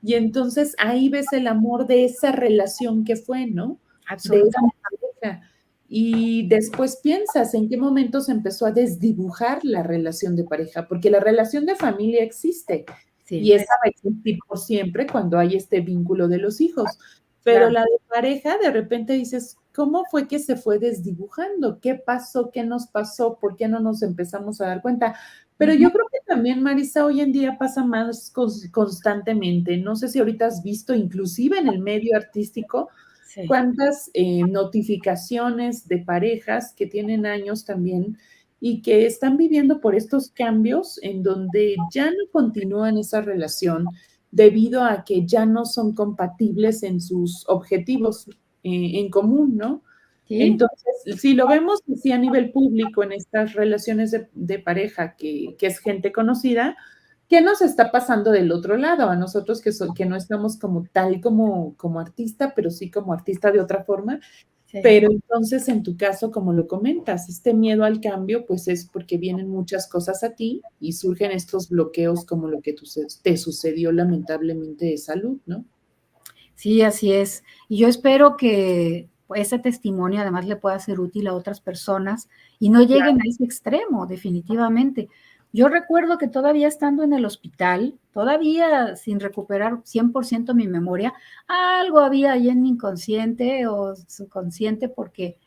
Speaker 1: y entonces ahí ves el amor de esa relación que fue, ¿no? De esa
Speaker 4: Absolutamente.
Speaker 1: pareja. Y después piensas en qué momento se empezó a desdibujar la relación de pareja, porque la relación de familia existe y
Speaker 4: Sí,
Speaker 1: esa va a existir por siempre cuando hay este vínculo de los hijos. Pero
Speaker 4: claro.
Speaker 1: la de pareja, de repente dices, ¿cómo fue que se fue desdibujando? ¿Qué pasó? ¿Qué nos pasó? ¿Por qué no nos empezamos a dar cuenta? Pero
Speaker 4: Ujú.
Speaker 1: yo creo que también, Marisa, hoy en día pasa más constantemente. No sé si ahorita has visto, inclusive en el medio artístico,
Speaker 4: Sí.
Speaker 1: cuántas notificaciones de parejas que tienen años también y que están viviendo por estos cambios en donde ya no continúan esa relación debido a que ya no son compatibles en sus objetivos en común, ¿no?
Speaker 4: Sí.
Speaker 1: Entonces, si lo vemos así a nivel público en estas relaciones de pareja, que es gente conocida, ¿qué nos está pasando del otro lado? A nosotros que no estamos como tal como artista, pero sí como artista de otra forma.
Speaker 4: Sí.
Speaker 1: Pero entonces, en tu caso, como lo comentas, este miedo al cambio, pues es porque vienen muchas cosas a ti y surgen estos bloqueos como lo que te sucedió lamentablemente de salud, ¿no?
Speaker 4: Sí, así es. Y yo espero que ese testimonio además le pueda ser útil a otras personas y no lleguen a ese extremo, definitivamente. Yo recuerdo que todavía estando en el hospital, todavía sin recuperar 100% mi memoria, algo había ahí en mi inconsciente o subconsciente porque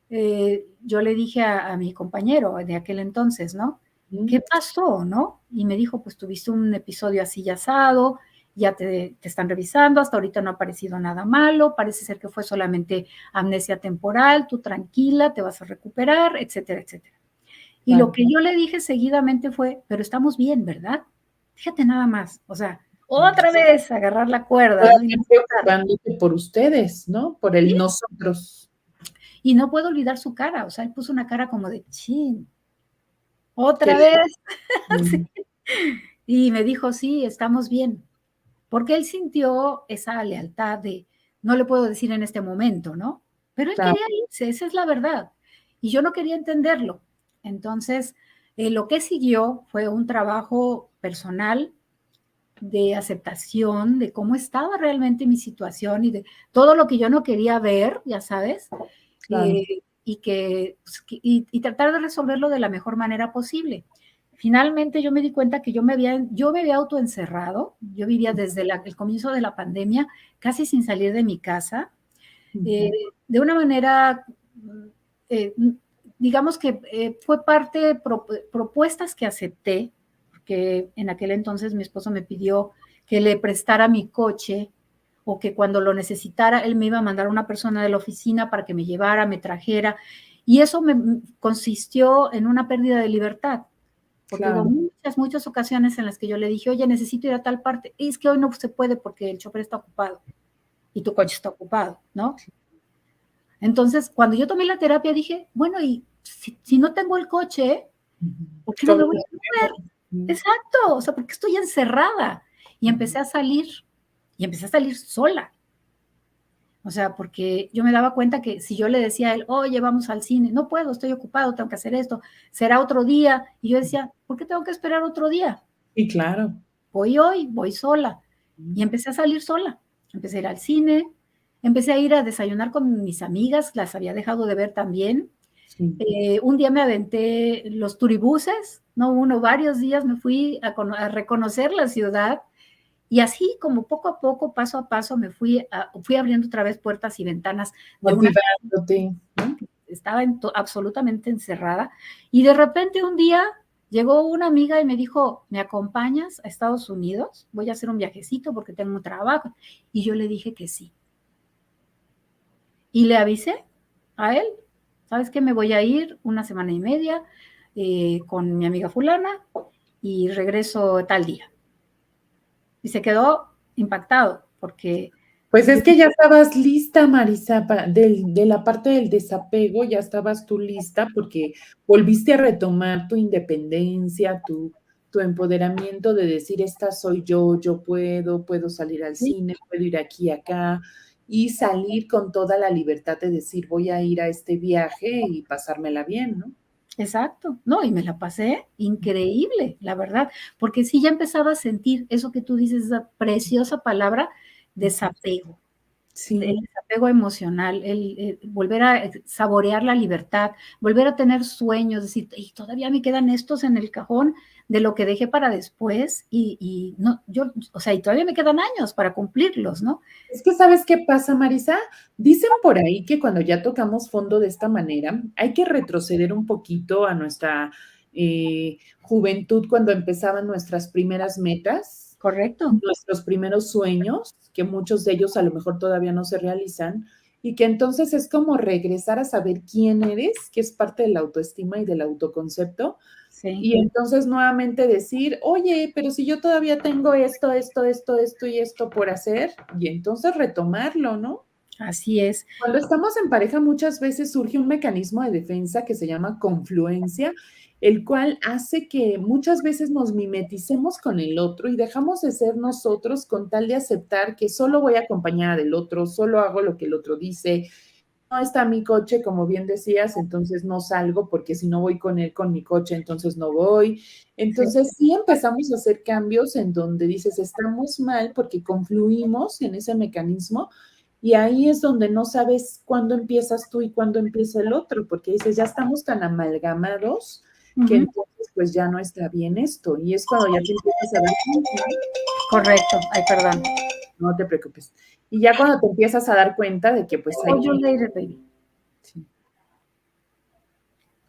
Speaker 4: yo le dije a mi compañero de aquel entonces, ¿no? ¿Qué
Speaker 1: Mm,
Speaker 4: pasó, no? Y me dijo, pues tuviste un episodio así ya asado, ya te están revisando, hasta ahorita no ha aparecido nada malo, parece ser que fue solamente amnesia temporal, tú tranquila, te vas a recuperar, etcétera, etcétera. Y lo
Speaker 1: claro.
Speaker 4: que yo le dije seguidamente fue, pero estamos bien, ¿verdad? Fíjate nada más, o sea, otra vez agarrar la cuerda, ¿no?
Speaker 1: Todavía preocupándote por ustedes, ¿no? Por el nosotros.
Speaker 4: Y no puedo olvidar su cara, o sea, él puso una cara como de, chin,
Speaker 1: Que
Speaker 4: otra
Speaker 1: le-
Speaker 4: vez. Sí. Y me dijo, sí, estamos bien, porque él sintió esa lealtad de, no le puedo decir en este momento, ¿no? Pero él
Speaker 1: claro,
Speaker 4: quería irse, esa es la verdad. Y yo no quería entenderlo. Entonces, lo que siguió fue un trabajo personal de aceptación de cómo estaba realmente mi situación y de todo lo que yo no quería ver, ya sabes,
Speaker 1: claro.
Speaker 4: y tratar de resolverlo de la mejor manera posible. Finalmente yo me di cuenta que yo me había autoencerrado, yo vivía desde el comienzo de la pandemia casi sin salir de mi casa, eh,
Speaker 1: Ujú.
Speaker 4: de una manera, eh, digamos que fue parte de propuestas que acepté, porque en aquel entonces mi esposo me pidió que le prestara mi coche o que cuando lo necesitara él me iba a mandar a una persona de la oficina para que me llevara, me trajera, y eso me consistió en una pérdida de libertad, porque hubo
Speaker 1: Claro,
Speaker 4: muchas, muchas ocasiones en las que yo le dije, oye, necesito ir a tal parte, y es que hoy no se puede porque el chofer está ocupado y tu coche está ocupado, ¿no? Entonces, cuando yo tomé la terapia dije, bueno, y si no tengo el coche,
Speaker 1: ujú.
Speaker 4: ¿por qué no me
Speaker 1: ¿Cómo
Speaker 4: voy
Speaker 1: lo
Speaker 4: a mover?
Speaker 1: hacemos? Mm,
Speaker 4: Exacto, o sea, porque estoy encerrada. Y
Speaker 1: ujú.
Speaker 4: empecé a salir, y empecé a salir sola. O sea, porque yo me daba cuenta que si yo le decía a él, oye, vamos al cine, no puedo, estoy ocupado, tengo que hacer esto, será otro día. Y yo decía, ¿por qué tengo que esperar otro día?
Speaker 1: Sí, claro.
Speaker 4: voy hoy, voy sola. Y empecé a salir sola, empecé a ir al cine, empecé a ir a desayunar con mis amigas, las había dejado de ver también.
Speaker 1: Sí.
Speaker 4: Un día me aventé los turibuses, no uno, varios días me fui a reconocer la ciudad y así como poco a poco, paso a paso, fui abriendo otra vez puertas y ventanas de una
Speaker 1: Motivándote, ¿no?
Speaker 4: estaba absolutamente encerrada y de repente un día llegó una amiga y me dijo, ¿me acompañas a Estados Unidos? Voy a hacer un viajecito porque tengo un trabajo. Y yo le dije que sí. Y le avisé a él, ¿sabes qué? Me voy a ir una semana y media con mi amiga fulana y regreso tal día. Y se quedó impactado porque...
Speaker 1: Pues es que ya estabas lista, Marisa, de la parte del desapego, ya estabas tú lista porque volviste a retomar tu independencia, tu empoderamiento de decir, esta soy yo puedo salir al
Speaker 4: Sí,
Speaker 1: cine, puedo ir aquí y acá, y salir con toda la libertad de decir, voy a ir a este viaje y pasármela bien, ¿no?
Speaker 4: exacto, no, y me la pasé increíble, la verdad, porque sí ya empezaba a sentir eso que tú dices, esa preciosa palabra, desapego, el
Speaker 1: Sí.
Speaker 4: desapego emocional, volver a saborear la libertad, volver a tener sueños, decir, y todavía me quedan estos en el cajón de lo que dejé para después, y no, yo, o sea, y todavía me quedan años para cumplirlos, ¿no?
Speaker 1: Es que, ¿sabes qué pasa, Marisa? Dicen por ahí que cuando ya tocamos fondo de esta manera, hay que retroceder un poquito a nuestra juventud, cuando empezaban nuestras primeras metas,
Speaker 4: Correcto,
Speaker 1: nuestros primeros sueños, que muchos de ellos a lo mejor todavía no se realizan, y que entonces es como regresar a saber quién eres, que es parte de la autoestima y del autoconcepto,
Speaker 4: sí.
Speaker 1: y entonces nuevamente decir, oye, pero si yo todavía tengo esto y esto por hacer, y entonces retomarlo, ¿no?
Speaker 4: Así es,
Speaker 1: Cuando estamos en pareja muchas veces surge un mecanismo de defensa que se llama confluencia, el cual hace que muchas veces nos mimeticemos con el otro y dejamos de ser nosotros con tal de aceptar que solo voy acompañada del otro, solo hago lo que el otro dice. No está mi coche, como bien decías, entonces no salgo porque si no voy con él, con mi coche, entonces no voy.
Speaker 4: sí,
Speaker 1: Entonces sí empezamos a hacer cambios en donde dices, estamos mal porque confluimos en ese mecanismo y ahí es donde no sabes cuándo empiezas tú y cuándo empieza el otro, porque dices, ya estamos tan amalgamados que
Speaker 4: ujú,
Speaker 1: entonces pues ya no está bien esto. Y es cuando ya te empiezas a dar cuenta,
Speaker 4: correcto, ay, perdón.
Speaker 1: no te preocupes. Y ya cuando te empiezas a dar cuenta de que pues hay
Speaker 4: Oh, you
Speaker 1: que...
Speaker 4: later, baby.
Speaker 1: Sí.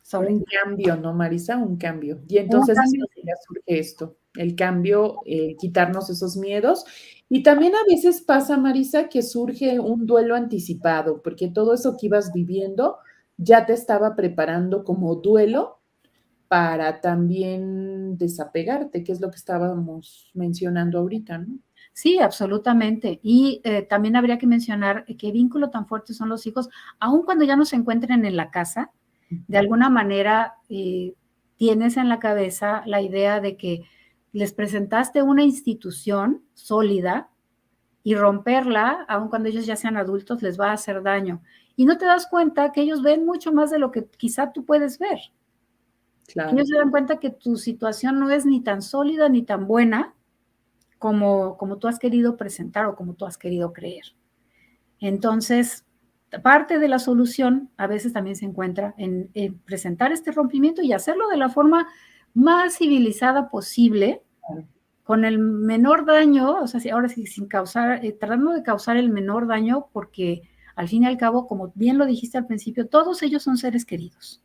Speaker 4: Sorry.
Speaker 1: Un cambio, ¿no, Marisa? Un cambio. Y
Speaker 4: Un
Speaker 1: entonces es
Speaker 4: cambio,
Speaker 1: cuando
Speaker 4: sí.
Speaker 1: ya surge esto, el cambio, quitarnos esos miedos. Y también a veces pasa, Marisa, que surge un duelo anticipado, porque todo eso que ibas viviendo ya te estaba preparando como duelo para también desapegarte, que es lo que estábamos mencionando ahorita, ¿no?
Speaker 4: Sí, absolutamente. Y también habría que mencionar qué vínculo tan fuerte son los hijos, aun cuando ya no se encuentren en la casa, de alguna manera tienes en la cabeza la idea de que les presentaste una institución sólida y romperla, aun cuando ellos ya sean adultos, les va a hacer daño. Y no te das cuenta que ellos ven mucho más de lo que quizá tú puedes ver. Ellos
Speaker 1: Claro.
Speaker 4: se dan cuenta que tu situación no es ni tan sólida ni tan buena como tú has querido presentar o como tú has querido creer. Entonces, parte de la solución a veces también se encuentra en presentar este rompimiento y hacerlo de la forma más civilizada posible,
Speaker 1: Claro.
Speaker 4: con el menor daño, o sea, ahora sí, sin causar, tratando de causar el menor daño, porque al fin y al cabo, como bien lo dijiste al principio, todos ellos son seres queridos.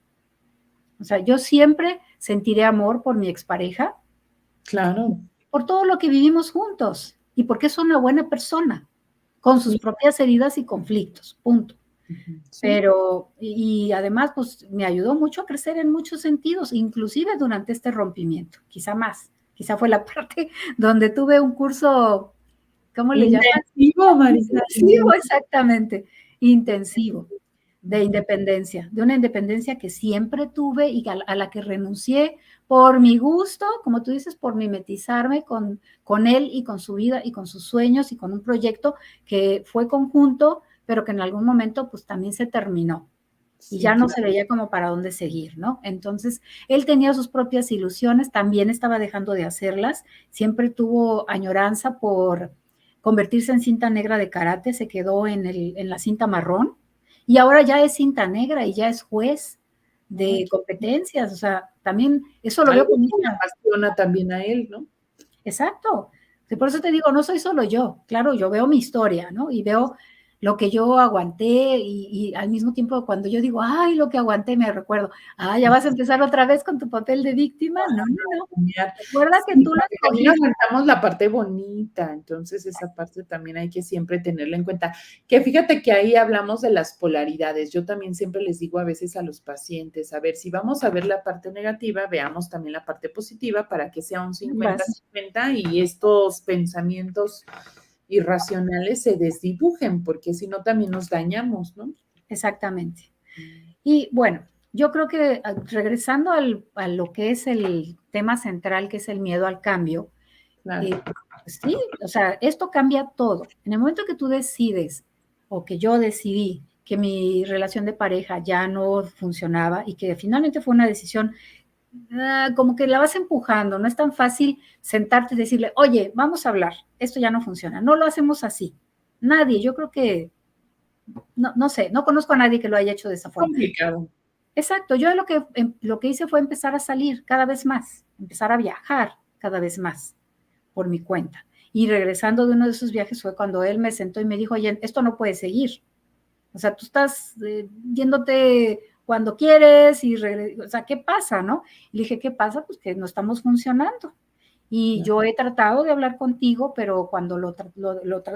Speaker 4: O sea, yo siempre sentiré amor por mi expareja,
Speaker 1: Claro.
Speaker 4: por todo lo que vivimos juntos y porque es una buena persona, con sus
Speaker 1: Sí.
Speaker 4: propias heridas y conflictos, punto.
Speaker 1: Sí.
Speaker 4: Pero, y además, pues me ayudó mucho a crecer en muchos sentidos, inclusive durante este rompimiento, quizá más, quizá fue la parte donde tuve un curso, ¿cómo le llaman?
Speaker 1: Intensivo, Marisa.
Speaker 4: Intensivo, exactamente, intensivo, de independencia, de una independencia que siempre tuve y a la que renuncié por mi gusto, como tú dices, por mimetizarme con él y con su vida y con sus sueños y con un proyecto que fue conjunto, pero que en algún momento pues también se terminó. y
Speaker 1: Sí,
Speaker 4: ya no
Speaker 1: claro.
Speaker 4: se veía como para dónde seguir, ¿no? Entonces, él tenía sus propias ilusiones, también estaba dejando de hacerlas, siempre tuvo añoranza por convertirse en cinta negra de karate, se quedó en la cinta marrón y ahora ya es cinta negra y ya es juez
Speaker 1: Ay,
Speaker 4: de competencias, o sea, también eso lo veo
Speaker 1: algo
Speaker 4: con
Speaker 1: que le
Speaker 4: mucha.
Speaker 1: apasiona también a él, ¿no?
Speaker 4: Exacto. Sí, por eso te digo, no soy solo yo. Claro, yo veo mi historia, ¿no? Y veo lo que yo aguanté y al mismo tiempo cuando yo digo, ay, lo que aguanté, me recuerdo, ya vas a empezar otra vez con tu papel de víctima. No, no, no.
Speaker 1: Genial.
Speaker 4: Recuerda que
Speaker 1: Sí,
Speaker 4: tú la
Speaker 1: porque también
Speaker 4: escogiste.
Speaker 1: aguantamos la parte bonita, entonces esa parte también hay que siempre tenerla en cuenta. Que fíjate que ahí hablamos de las polaridades. Yo también siempre les digo a veces a los pacientes, a ver, si vamos a ver la parte negativa, veamos también la parte positiva para que sea un
Speaker 4: Ambas.
Speaker 1: 50-50 y estos pensamientos irracionales se desdibujen, porque si no también nos dañamos, ¿no?
Speaker 4: Exactamente. Y bueno, yo creo que regresando a lo que es el tema central, que es el miedo al cambio,
Speaker 1: Claro.
Speaker 4: pues sí, o sea, esto cambia todo. En el momento que tú decides, o que yo decidí que mi relación de pareja ya no funcionaba y que finalmente fue una decisión, como que la vas empujando, no es tan fácil sentarte y decirle, oye, vamos a hablar, esto ya no funciona, no lo hacemos así. Nadie, yo creo que, no, no sé, no conozco a nadie que lo haya hecho de esa forma.
Speaker 1: Complicado.
Speaker 4: Exacto, yo lo que hice fue empezar a salir cada vez más, empezar a viajar cada vez más por mi cuenta. Y regresando de uno de esos viajes fue cuando él me sentó y me dijo, oye, esto no puede seguir. O sea, tú estás yéndote cuando quieres y, o sea, ¿qué pasa, no? Y le dije, ¿qué pasa? Pues que no estamos funcionando. Y yo he tratado de hablar contigo, pero cuando lo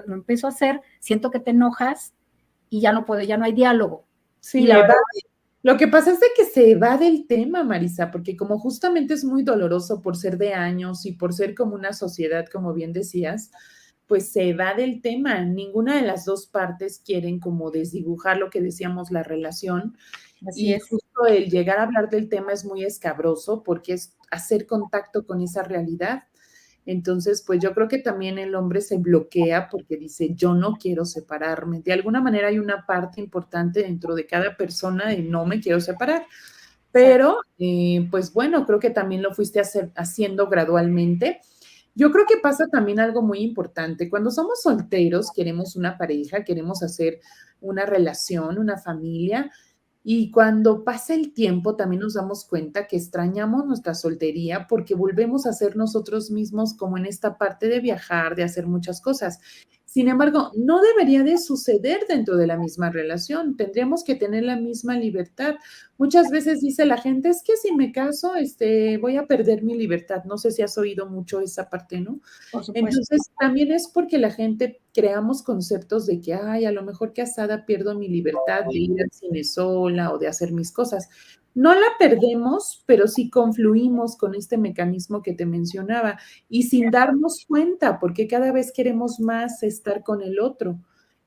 Speaker 4: empiezo a hacer, siento que te enojas y ya no puedo, ya no hay diálogo. Y
Speaker 1: Sí,
Speaker 4: la verdad,
Speaker 1: lo que pasa es de que se va del tema, Marisa, porque como justamente es muy doloroso por ser de años y por ser como una sociedad, como bien decías, pues se va del tema. Ninguna de las dos partes quieren como desdibujar lo que decíamos, la relación.
Speaker 4: así
Speaker 1: Y
Speaker 4: es.
Speaker 1: justo el llegar a hablar del tema es muy escabroso porque es hacer contacto con esa realidad. Entonces, pues yo creo que también el hombre se bloquea porque dice, yo no quiero separarme. De alguna manera hay una parte importante dentro de cada persona de no me quiero separar.
Speaker 4: Exacto.
Speaker 1: Pero, pues bueno, creo que también lo fuiste haciendo gradualmente. Yo creo que pasa también algo muy importante. Cuando somos solteros, queremos una pareja, queremos hacer una relación, una familia, y cuando pasa el tiempo, también nos damos cuenta que extrañamos nuestra soltería porque volvemos a ser nosotros mismos como en esta parte de viajar, de hacer muchas cosas. Sin embargo, no debería de suceder dentro de la misma relación. Tendríamos que tener la misma libertad. Muchas veces dice la gente, es que si me caso, voy a perder mi libertad. No sé si has oído mucho esa parte, ¿no?
Speaker 4: Por supuesto.
Speaker 1: Entonces, también es porque la gente creamos conceptos de que, ay, a lo mejor casada pierdo mi libertad de ir al cine sola o de hacer mis cosas. No la perdemos, pero sí confluimos con este mecanismo que te mencionaba y sin darnos cuenta, porque cada vez queremos más estar con el otro.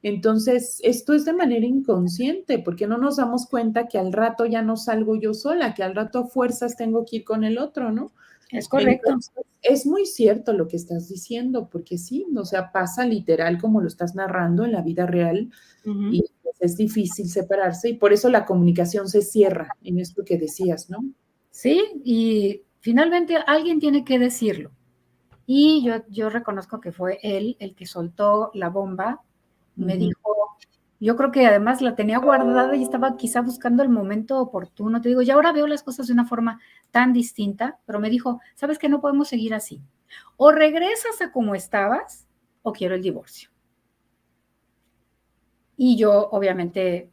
Speaker 1: Entonces, esto es de manera inconsciente, porque no nos damos cuenta que al rato ya no salgo yo sola, que al rato a fuerzas tengo que ir con el otro, ¿no?
Speaker 4: Es correcto.
Speaker 1: Entonces, es muy cierto lo que estás diciendo, porque sí, o sea, pasa literal como lo estás narrando en la vida real
Speaker 4: Ujú.
Speaker 1: y pues, es difícil separarse y por eso la comunicación se cierra en esto que decías, ¿no?
Speaker 4: Sí, y finalmente alguien tiene que decirlo. Y yo reconozco que fue él el que soltó la bomba. Me
Speaker 1: Ujú.
Speaker 4: dijo, yo creo que además la tenía guardada y estaba quizá buscando el momento oportuno. Te digo, y ahora veo las cosas de una forma tan distinta, pero me dijo, sabes que no podemos seguir así. O regresas a como estabas o quiero el divorcio. Y yo obviamente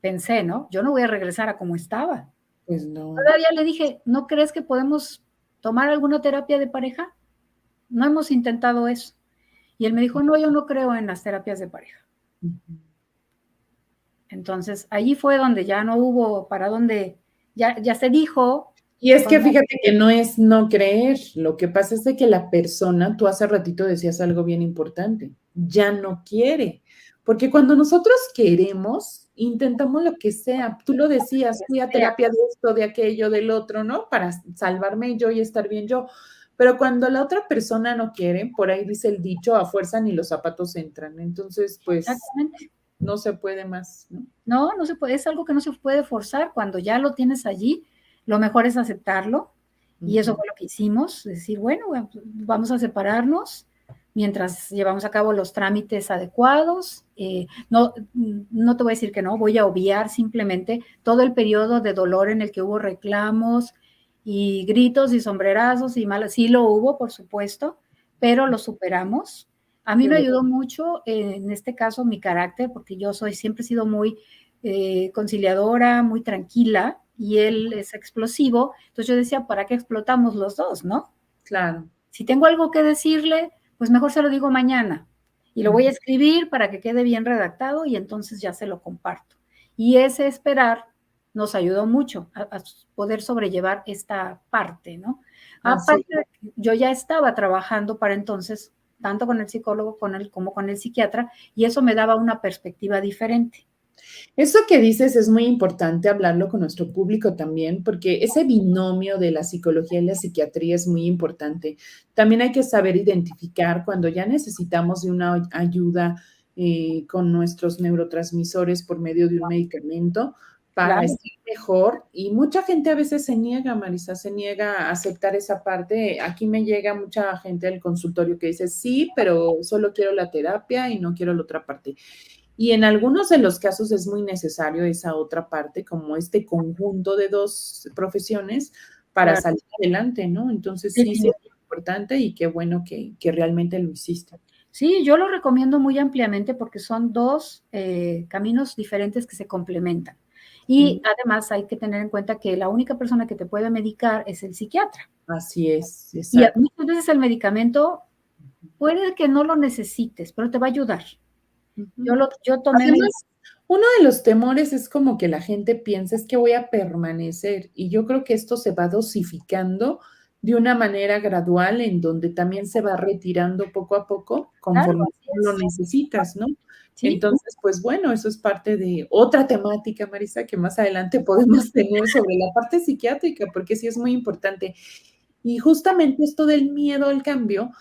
Speaker 4: pensé, ¿no? Yo no voy a regresar a como estaba.
Speaker 1: Pues no.
Speaker 4: Todavía le dije, ¿no crees que podemos tomar alguna terapia de pareja? No hemos intentado eso. Y él me dijo, no, yo no creo en las terapias de pareja.
Speaker 1: Ujú.
Speaker 4: Entonces, allí fue donde ya no hubo para dónde, ya se dijo.
Speaker 1: Y es que
Speaker 4: Con,
Speaker 1: fíjate que no es no creer, lo que pasa es de que la persona, tú hace ratito decías algo bien importante, ya no quiere, porque cuando nosotros queremos, intentamos lo que sea, tú lo decías, fui a terapia de esto, de aquello, del otro, ¿no? Para salvarme yo y estar bien yo, pero cuando la otra persona no quiere, por ahí dice el dicho, a fuerza ni los zapatos entran, entonces, pues
Speaker 4: exactamente.
Speaker 1: no se puede más, ¿no?
Speaker 4: No, no se puede, es algo que no se puede forzar. Cuando ya lo tienes allí, lo mejor es aceptarlo. Y eso fue lo que hicimos, decir, bueno, vamos a separarnos mientras llevamos a cabo los trámites adecuados. No, no te voy a decir que no, voy a obviar simplemente todo el periodo de dolor en el que hubo reclamos y gritos y sombrerazos y malas. Sí lo hubo, por supuesto, pero lo superamos. A mí me ayudó mucho, en este caso, mi carácter, porque yo siempre he sido muy conciliadora, muy tranquila, y él es explosivo. Entonces yo decía, ¿para qué explotamos los dos, no?
Speaker 1: Claro.
Speaker 4: Si tengo algo que decirle, pues mejor se lo digo mañana. Y lo voy a escribir para que quede bien redactado y entonces ya se lo comparto. Y ese esperar nos ayudó mucho a poder sobrellevar esta parte, ¿no? Aparte, yo ya estaba trabajando para entonces, tanto con el psicólogo como con el psiquiatra, y eso me daba una perspectiva diferente.
Speaker 1: Eso que dices es muy importante hablarlo con nuestro público también, porque ese binomio de la psicología y la psiquiatría es muy importante. También hay que saber identificar cuando ya necesitamos de una ayuda con nuestros neurotransmisores por medio de un medicamento para estar mejor. Y mucha gente a veces se niega, Marisa, se niega a aceptar esa parte. Aquí me llega mucha gente al consultorio que dice, sí, pero solo quiero la terapia y no quiero la otra parte. Y en algunos de los casos es muy necesario esa otra parte, como este conjunto de dos profesiones para salir adelante, ¿no? Entonces sí, sí es muy importante y qué bueno que realmente lo hiciste.
Speaker 4: Sí, yo lo recomiendo muy ampliamente porque son dos caminos diferentes que se complementan. Y además hay que tener en cuenta que la única persona que te puede medicar es el psiquiatra.
Speaker 1: Así es,
Speaker 4: exacto. Y muchas veces el medicamento puede que no lo necesites, pero te va a ayudar. Yo tomé...
Speaker 1: Además, uno de los temores es como que la gente piensa es que voy a permanecer y yo creo que esto se va dosificando de una manera gradual en donde también se va retirando poco a poco conforme lo necesitas, ¿no? ¿Sí? Entonces, pues bueno, eso es parte de otra temática, Marisa, que más adelante podemos tener sobre la parte psiquiátrica, porque sí es muy importante. Y justamente esto del miedo al cambio,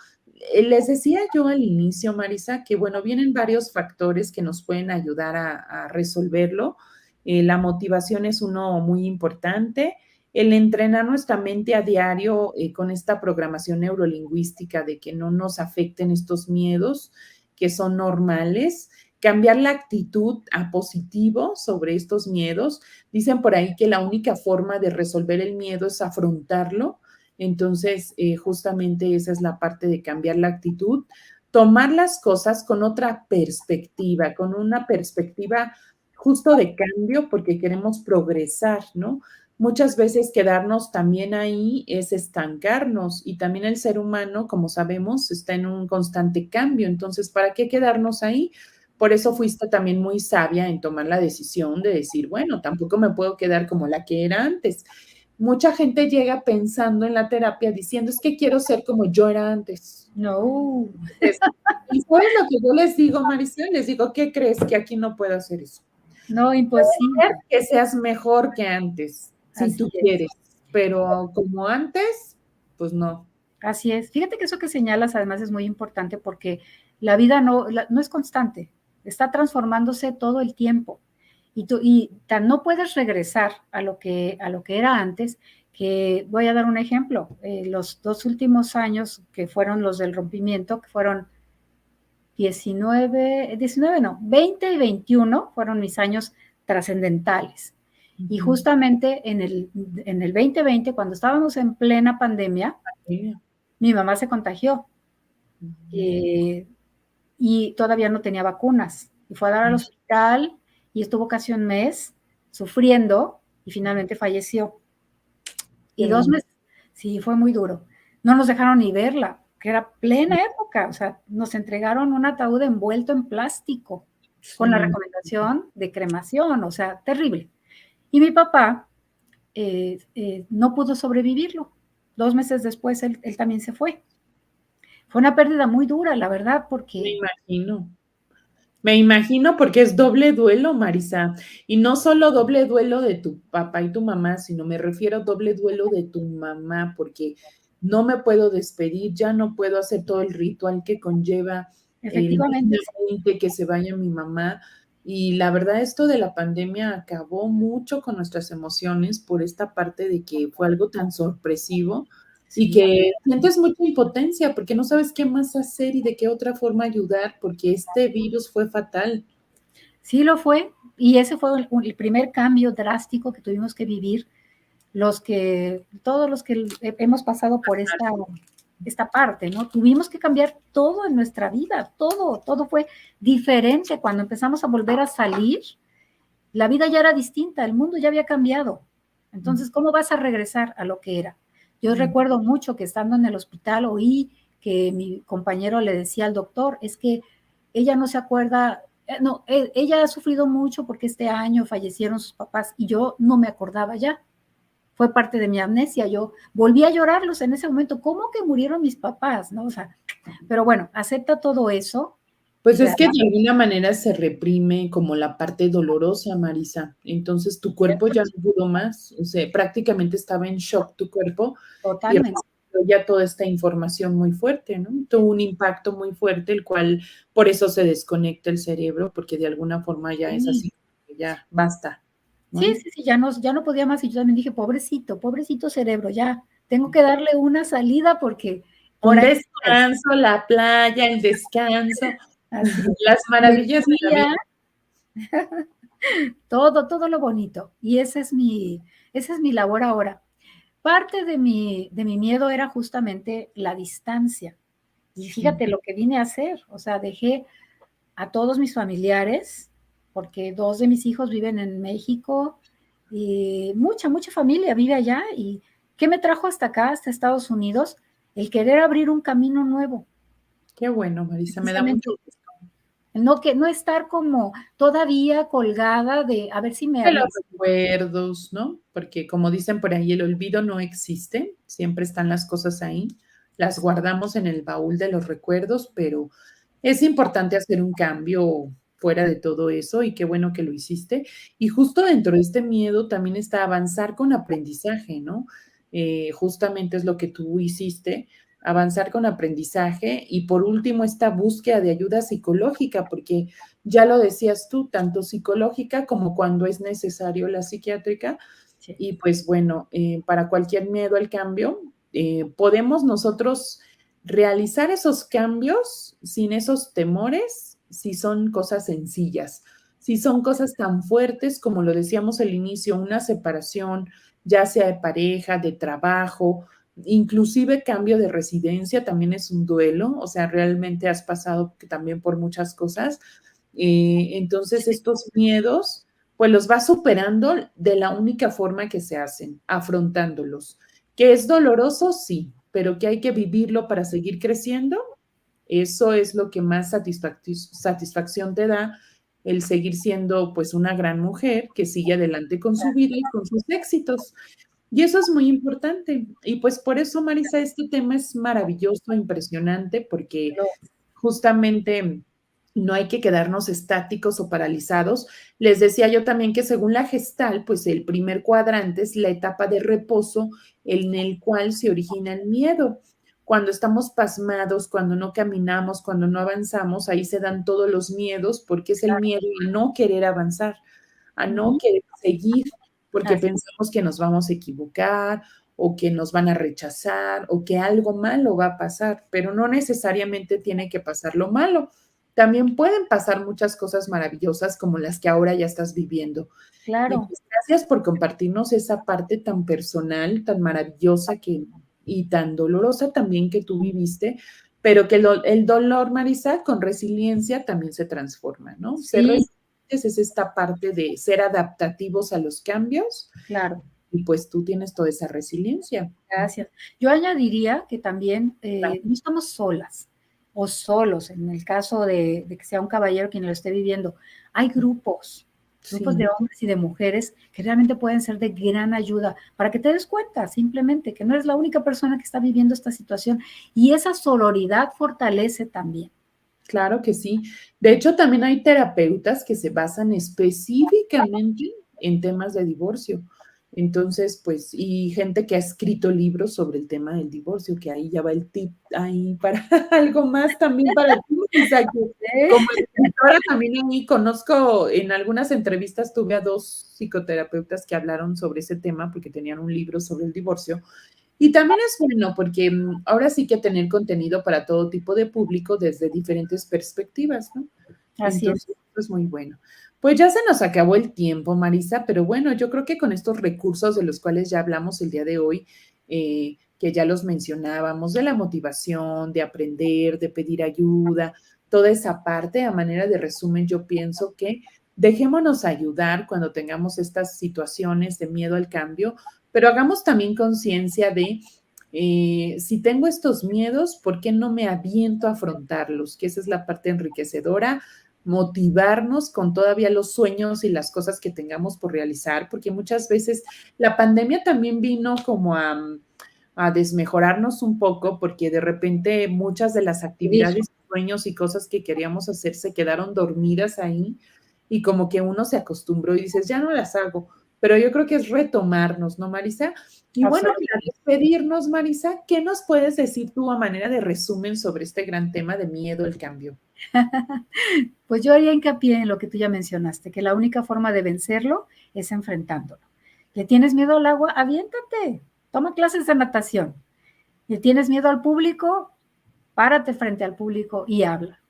Speaker 1: les decía yo al inicio, Marisa, que bueno, vienen varios factores que nos pueden ayudar a resolverlo. La motivación es uno muy importante. El entrenar nuestra mente a diario con esta programación neurolingüística de que no nos afecten estos miedos que son normales. Cambiar la actitud a positivo sobre estos miedos. Dicen por ahí que la única forma de resolver el miedo es afrontarlo. Entonces, justamente esa es la parte de cambiar la actitud, tomar las cosas con otra perspectiva, con una perspectiva justo de cambio porque queremos progresar, ¿no? Muchas veces quedarnos también ahí es estancarnos y también el ser humano, como sabemos, está en un constante cambio. Entonces, ¿para qué quedarnos ahí? Por eso fuiste también muy sabia en tomar la decisión de decir, bueno, tampoco me puedo quedar como la que era antes. Mucha gente llega pensando en la terapia diciendo, es que quiero ser como yo era antes.
Speaker 4: No.
Speaker 1: ¿Y sabes lo que yo les digo, Maricel? Les digo, ¿qué crees? Que aquí no puedo hacer eso.
Speaker 4: No, imposible.
Speaker 1: Que seas mejor que antes, si tú quieres, pero como antes, pues no.
Speaker 4: Así es. Fíjate que eso que señalas además es muy importante porque la vida no es constante, está transformándose todo el tiempo. Y no puedes regresar a lo que era antes, que voy a dar un ejemplo. Los 2 últimos años que fueron los del rompimiento, que fueron 19 no, 20 y 21 fueron mis años trascendentales. Y justamente en el 2020, cuando estábamos en plena pandemia, mi mamá se contagió y todavía no tenía vacunas. Y fue a dar al hospital y estuvo casi un mes sufriendo y finalmente falleció. Y 2 meses, sí, fue muy duro. No nos dejaron ni verla, que era plena época, o sea, nos entregaron un ataúd envuelto en plástico con la recomendación de cremación, o sea, terrible. Y mi papá no pudo sobrevivirlo. 2 meses después él también se fue. Fue una pérdida muy dura, la verdad, porque...
Speaker 1: Me imagino porque es doble duelo, Marisa. Y no solo doble duelo de tu papá y tu mamá, sino me refiero a doble duelo de tu mamá, porque no me puedo despedir, ya no puedo hacer todo el ritual que conlleva
Speaker 4: efectivamente
Speaker 1: que se vaya mi mamá. Y la verdad, esto de la pandemia acabó mucho con nuestras emociones por esta parte de que fue algo tan sorpresivo y
Speaker 4: Sí,
Speaker 1: que sientes mucha impotencia porque no sabes qué más hacer y de qué otra forma ayudar, porque este virus fue fatal.
Speaker 4: sí lo fue. Y ese fue el primer cambio drástico que tuvimos que vivir todos los que hemos pasado por esta parte, ¿no? Tuvimos que cambiar todo en nuestra vida, todo fue diferente. Cuando empezamos a volver a salir, la vida ya era distinta, el mundo ya había cambiado. Entonces, ¿cómo vas a regresar a lo que era? Yo recuerdo mucho que estando en el hospital oí que mi compañero le decía al doctor, es que ella no se acuerda, no, ella ha sufrido mucho porque este año fallecieron sus papás y yo no me acordaba ya. Fue parte de mi amnesia. Yo volví a llorarlos en ese momento. ¿Cómo que murieron mis papás? ¿No? O sea, pero bueno, acepta todo eso y
Speaker 1: Pues
Speaker 4: ya.
Speaker 1: es que de alguna manera se reprime como la parte dolorosa, Marisa. Entonces tu cuerpo ya no pudo más, o sea, prácticamente estaba en shock tu cuerpo y
Speaker 4: Totalmente.
Speaker 1: recibió ya toda esta información muy fuerte, ¿no? Tuvo un impacto muy fuerte, el cual por eso se desconecta el cerebro, porque de alguna forma ya es
Speaker 4: Sí.
Speaker 1: así, ya basta,
Speaker 4: Sí,
Speaker 1: ¿no?
Speaker 4: sí, sí, ya no podía más y yo también dije, pobrecito cerebro, ya, tengo que darle una salida porque por
Speaker 1: Un
Speaker 4: ahí es.
Speaker 1: descanso, la playa, el descanso,
Speaker 4: Así,
Speaker 1: las maravillas de la vida.
Speaker 4: energía, todo lo bonito. Y esa es mi labor ahora. Parte de mi miedo era justamente la distancia. Y
Speaker 1: Sí.
Speaker 4: fíjate lo que vine a hacer, o sea, dejé a todos mis familiares, porque 2 de mis hijos viven en México y mucha familia vive allá. ¿Y qué me trajo hasta acá, hasta Estados Unidos? El querer abrir un camino nuevo,
Speaker 1: Qué bueno, Marisa, me da
Speaker 4: precisamente,
Speaker 1: mucho gusto.
Speaker 4: no estar como todavía colgada de a ver si me
Speaker 1: De los
Speaker 4: aviso.
Speaker 1: recuerdos, ¿no? Porque como dicen por ahí, el olvido no existe, siempre están las cosas ahí, las guardamos en el baúl de los recuerdos, pero es importante hacer un cambio fuera de todo eso y qué bueno que lo hiciste. Y justo dentro de este miedo también está avanzar con aprendizaje, ¿no? Justamente es lo que tú hiciste, avanzar con aprendizaje y por último esta búsqueda de ayuda psicológica, porque ya lo decías tú, tanto psicológica como cuando es necesario la psiquiátrica.
Speaker 4: Sí,
Speaker 1: Y pues bueno, para cualquier miedo al cambio, podemos nosotros realizar esos cambios sin esos temores si son cosas sencillas, si son cosas tan fuertes como lo decíamos al inicio, una separación, ya sea de pareja, de trabajo, inclusive cambio de residencia también es un duelo, o sea, realmente has pasado también por muchas cosas. Entonces,
Speaker 4: sí,
Speaker 1: estos miedos, pues los vas superando de la única forma que se hacen, afrontándolos. ¿Que es doloroso? Sí, pero que hay que vivirlo para seguir creciendo, eso es lo que más satisfacción te da, el seguir siendo pues una gran mujer que sigue adelante con su vida y con sus éxitos. Y eso es muy importante. Y pues por eso, Marisa, este tema es maravilloso, impresionante, porque
Speaker 4: lo-
Speaker 1: justamente no hay que quedarnos estáticos o paralizados. Les decía yo también que según la gestal, pues el primer cuadrante es la etapa de reposo en el cual se origina el miedo. Cuando estamos pasmados, cuando no caminamos, cuando no avanzamos, ahí se dan todos los miedos porque es el miedo a no querer avanzar, a no
Speaker 4: Ujú,
Speaker 1: querer seguir, porque
Speaker 4: así,
Speaker 1: pensamos que nos vamos a equivocar o que nos van a rechazar o que algo malo va a pasar, pero no necesariamente tiene que pasar lo malo. También pueden pasar muchas cosas maravillosas como las que ahora ya estás viviendo. Y
Speaker 4: claro.
Speaker 1: pues gracias por compartirnos esa parte tan personal, tan maravillosa y tan dolorosa también que tú viviste, pero que el dolor, Marisa, con resiliencia también se transforma, ¿no? Ser
Speaker 4: Sí,
Speaker 1: resilientes es esta parte de ser adaptativos a los cambios
Speaker 4: claro.
Speaker 1: y pues tú tienes toda esa resiliencia.
Speaker 4: Gracias. Yo añadiría que también
Speaker 1: Claro,
Speaker 4: no estamos solas o solos, en el caso de que sea un caballero quien lo esté viviendo. Hay grupos
Speaker 1: sí.
Speaker 4: de hombres y de mujeres que realmente pueden ser de gran ayuda para que te des cuenta simplemente que no eres la única persona que está viviendo esta situación y esa sororidad fortalece también.
Speaker 1: Claro que sí. De hecho, también hay terapeutas que se basan específicamente en temas de divorcio. Entonces, pues, y gente que ha escrito libros sobre el tema del divorcio, que ahí ya va el tip ahí para algo más también para ti. Exacto. Como escritora también ahí conozco, en algunas entrevistas tuve a 2 psicoterapeutas que hablaron sobre ese tema porque tenían un libro sobre el divorcio. Y también es bueno porque ahora sí que tener contenido para todo tipo de público desde diferentes perspectivas, ¿no?
Speaker 4: Así
Speaker 1: Entonces, eso es muy bueno. Pues ya se nos acabó el tiempo, Marisa, pero bueno, yo creo que con estos recursos de los cuales ya hablamos el día de hoy, que ya los mencionábamos, de la motivación, de aprender, de pedir ayuda, toda esa parte, a manera de resumen, yo pienso que dejémonos ayudar cuando tengamos estas situaciones de miedo al cambio, pero hagamos también conciencia de si tengo estos miedos, ¿por qué no me aviento a afrontarlos? Que esa es la parte enriquecedora, motivarnos con todavía los sueños y las cosas que tengamos por realizar, porque muchas veces la pandemia también vino como a desmejorarnos un poco, porque de repente muchas de las actividades, sueños y cosas que queríamos hacer se quedaron dormidas ahí y como que uno se acostumbró y dices, ya no las hago, pero yo creo que es retomarnos, ¿no, Marisa? Y bueno, para despedirnos, Marisa, ¿qué nos puedes decir tú a manera de resumen sobre este gran tema de miedo al cambio?
Speaker 4: Pues yo haría hincapié en lo que tú ya mencionaste, que la única forma de vencerlo es enfrentándolo. ¿Le tienes miedo al agua? Aviéntate, toma clases de natación. ¿Le tienes miedo al público? Párate frente al público y habla.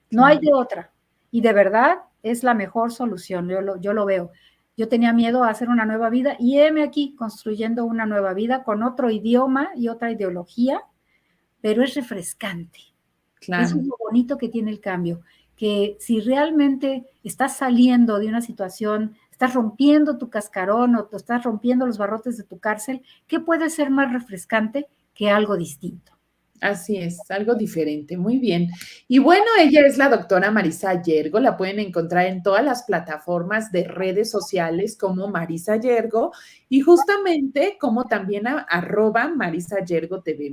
Speaker 4: No hay de otra. Y de verdad es la mejor solución, yo lo veo. Yo tenía miedo a hacer una nueva vida y heme aquí construyendo una nueva vida con otro idioma y otra ideología, pero es refrescante. Claro. Eso es lo bonito que tiene el cambio, que si realmente estás saliendo de una situación, estás rompiendo tu cascarón o estás rompiendo los barrotes de tu cárcel, ¿qué puede ser más refrescante que algo distinto?
Speaker 1: Así es, algo diferente, muy bien. Y bueno, ella es la doctora Marisa Yergo, la pueden encontrar en todas las plataformas de redes sociales como Marisa Yergo y justamente como también @Marisa Yergo TV.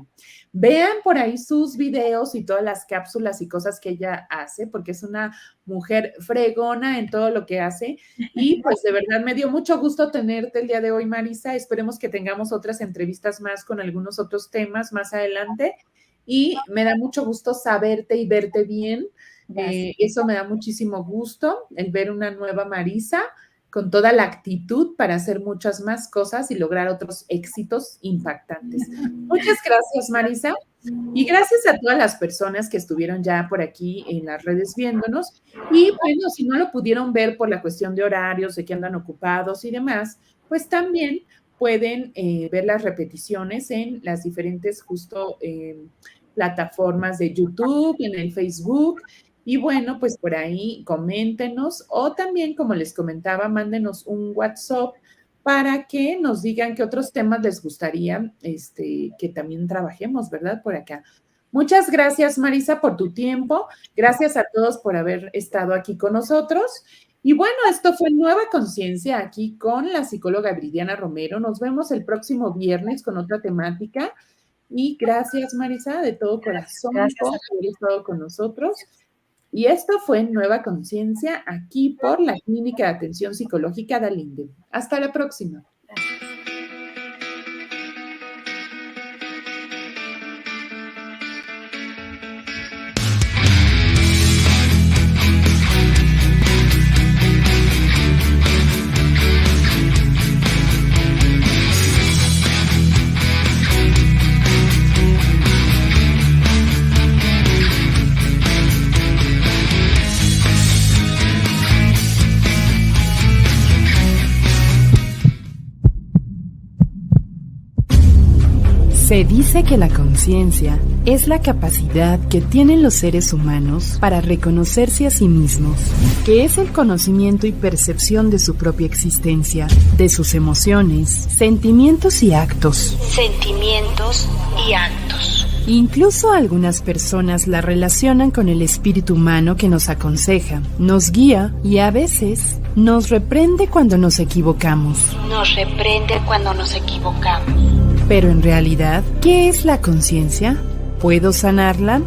Speaker 1: Vean por ahí sus videos y todas las cápsulas y cosas que ella hace, porque es una mujer fregona en todo lo que hace. Y pues de verdad me dio mucho gusto tenerte el día de hoy, Marisa. Esperemos que tengamos otras entrevistas más con algunos otros temas más adelante. Y me da mucho gusto saberte y verte bien. Eso me da muchísimo gusto, el ver una nueva Marisa con toda la actitud para hacer muchas más cosas y lograr otros éxitos impactantes. Muchas gracias, Marisa. Y gracias a todas las personas que estuvieron ya por aquí en las redes viéndonos. Y bueno, si no lo pudieron ver por la cuestión de horarios, de que andan ocupados y demás, pues también pueden ver las repeticiones en las diferentes plataformas de YouTube, en el Facebook. Y bueno, pues por ahí coméntenos o también, como les comentaba, mándenos un WhatsApp para que nos digan qué otros temas les gustaría que también trabajemos, ¿verdad? Por acá. Muchas gracias, Marisa, por tu tiempo. Gracias a todos por haber estado aquí con nosotros. Y bueno, esto fue Nueva Conciencia aquí con la psicóloga Viridiana Romero. Nos vemos el próximo viernes con otra temática. Y gracias, Marisa, de todo corazón por haber estado con nosotros. Y esto fue Nueva Conciencia aquí por la Clínica de Atención Psicológica Dalinde. Hasta la próxima.
Speaker 5: Se dice que la conciencia es la capacidad que tienen los seres humanos para reconocerse a sí mismos, que es el conocimiento y percepción de su propia existencia, de sus emociones, sentimientos y actos. Incluso algunas personas la relacionan con el espíritu humano que nos aconseja, nos guía y a veces nos reprende cuando nos equivocamos. Pero en realidad, ¿qué es la conciencia? ¿Puedo sanarla?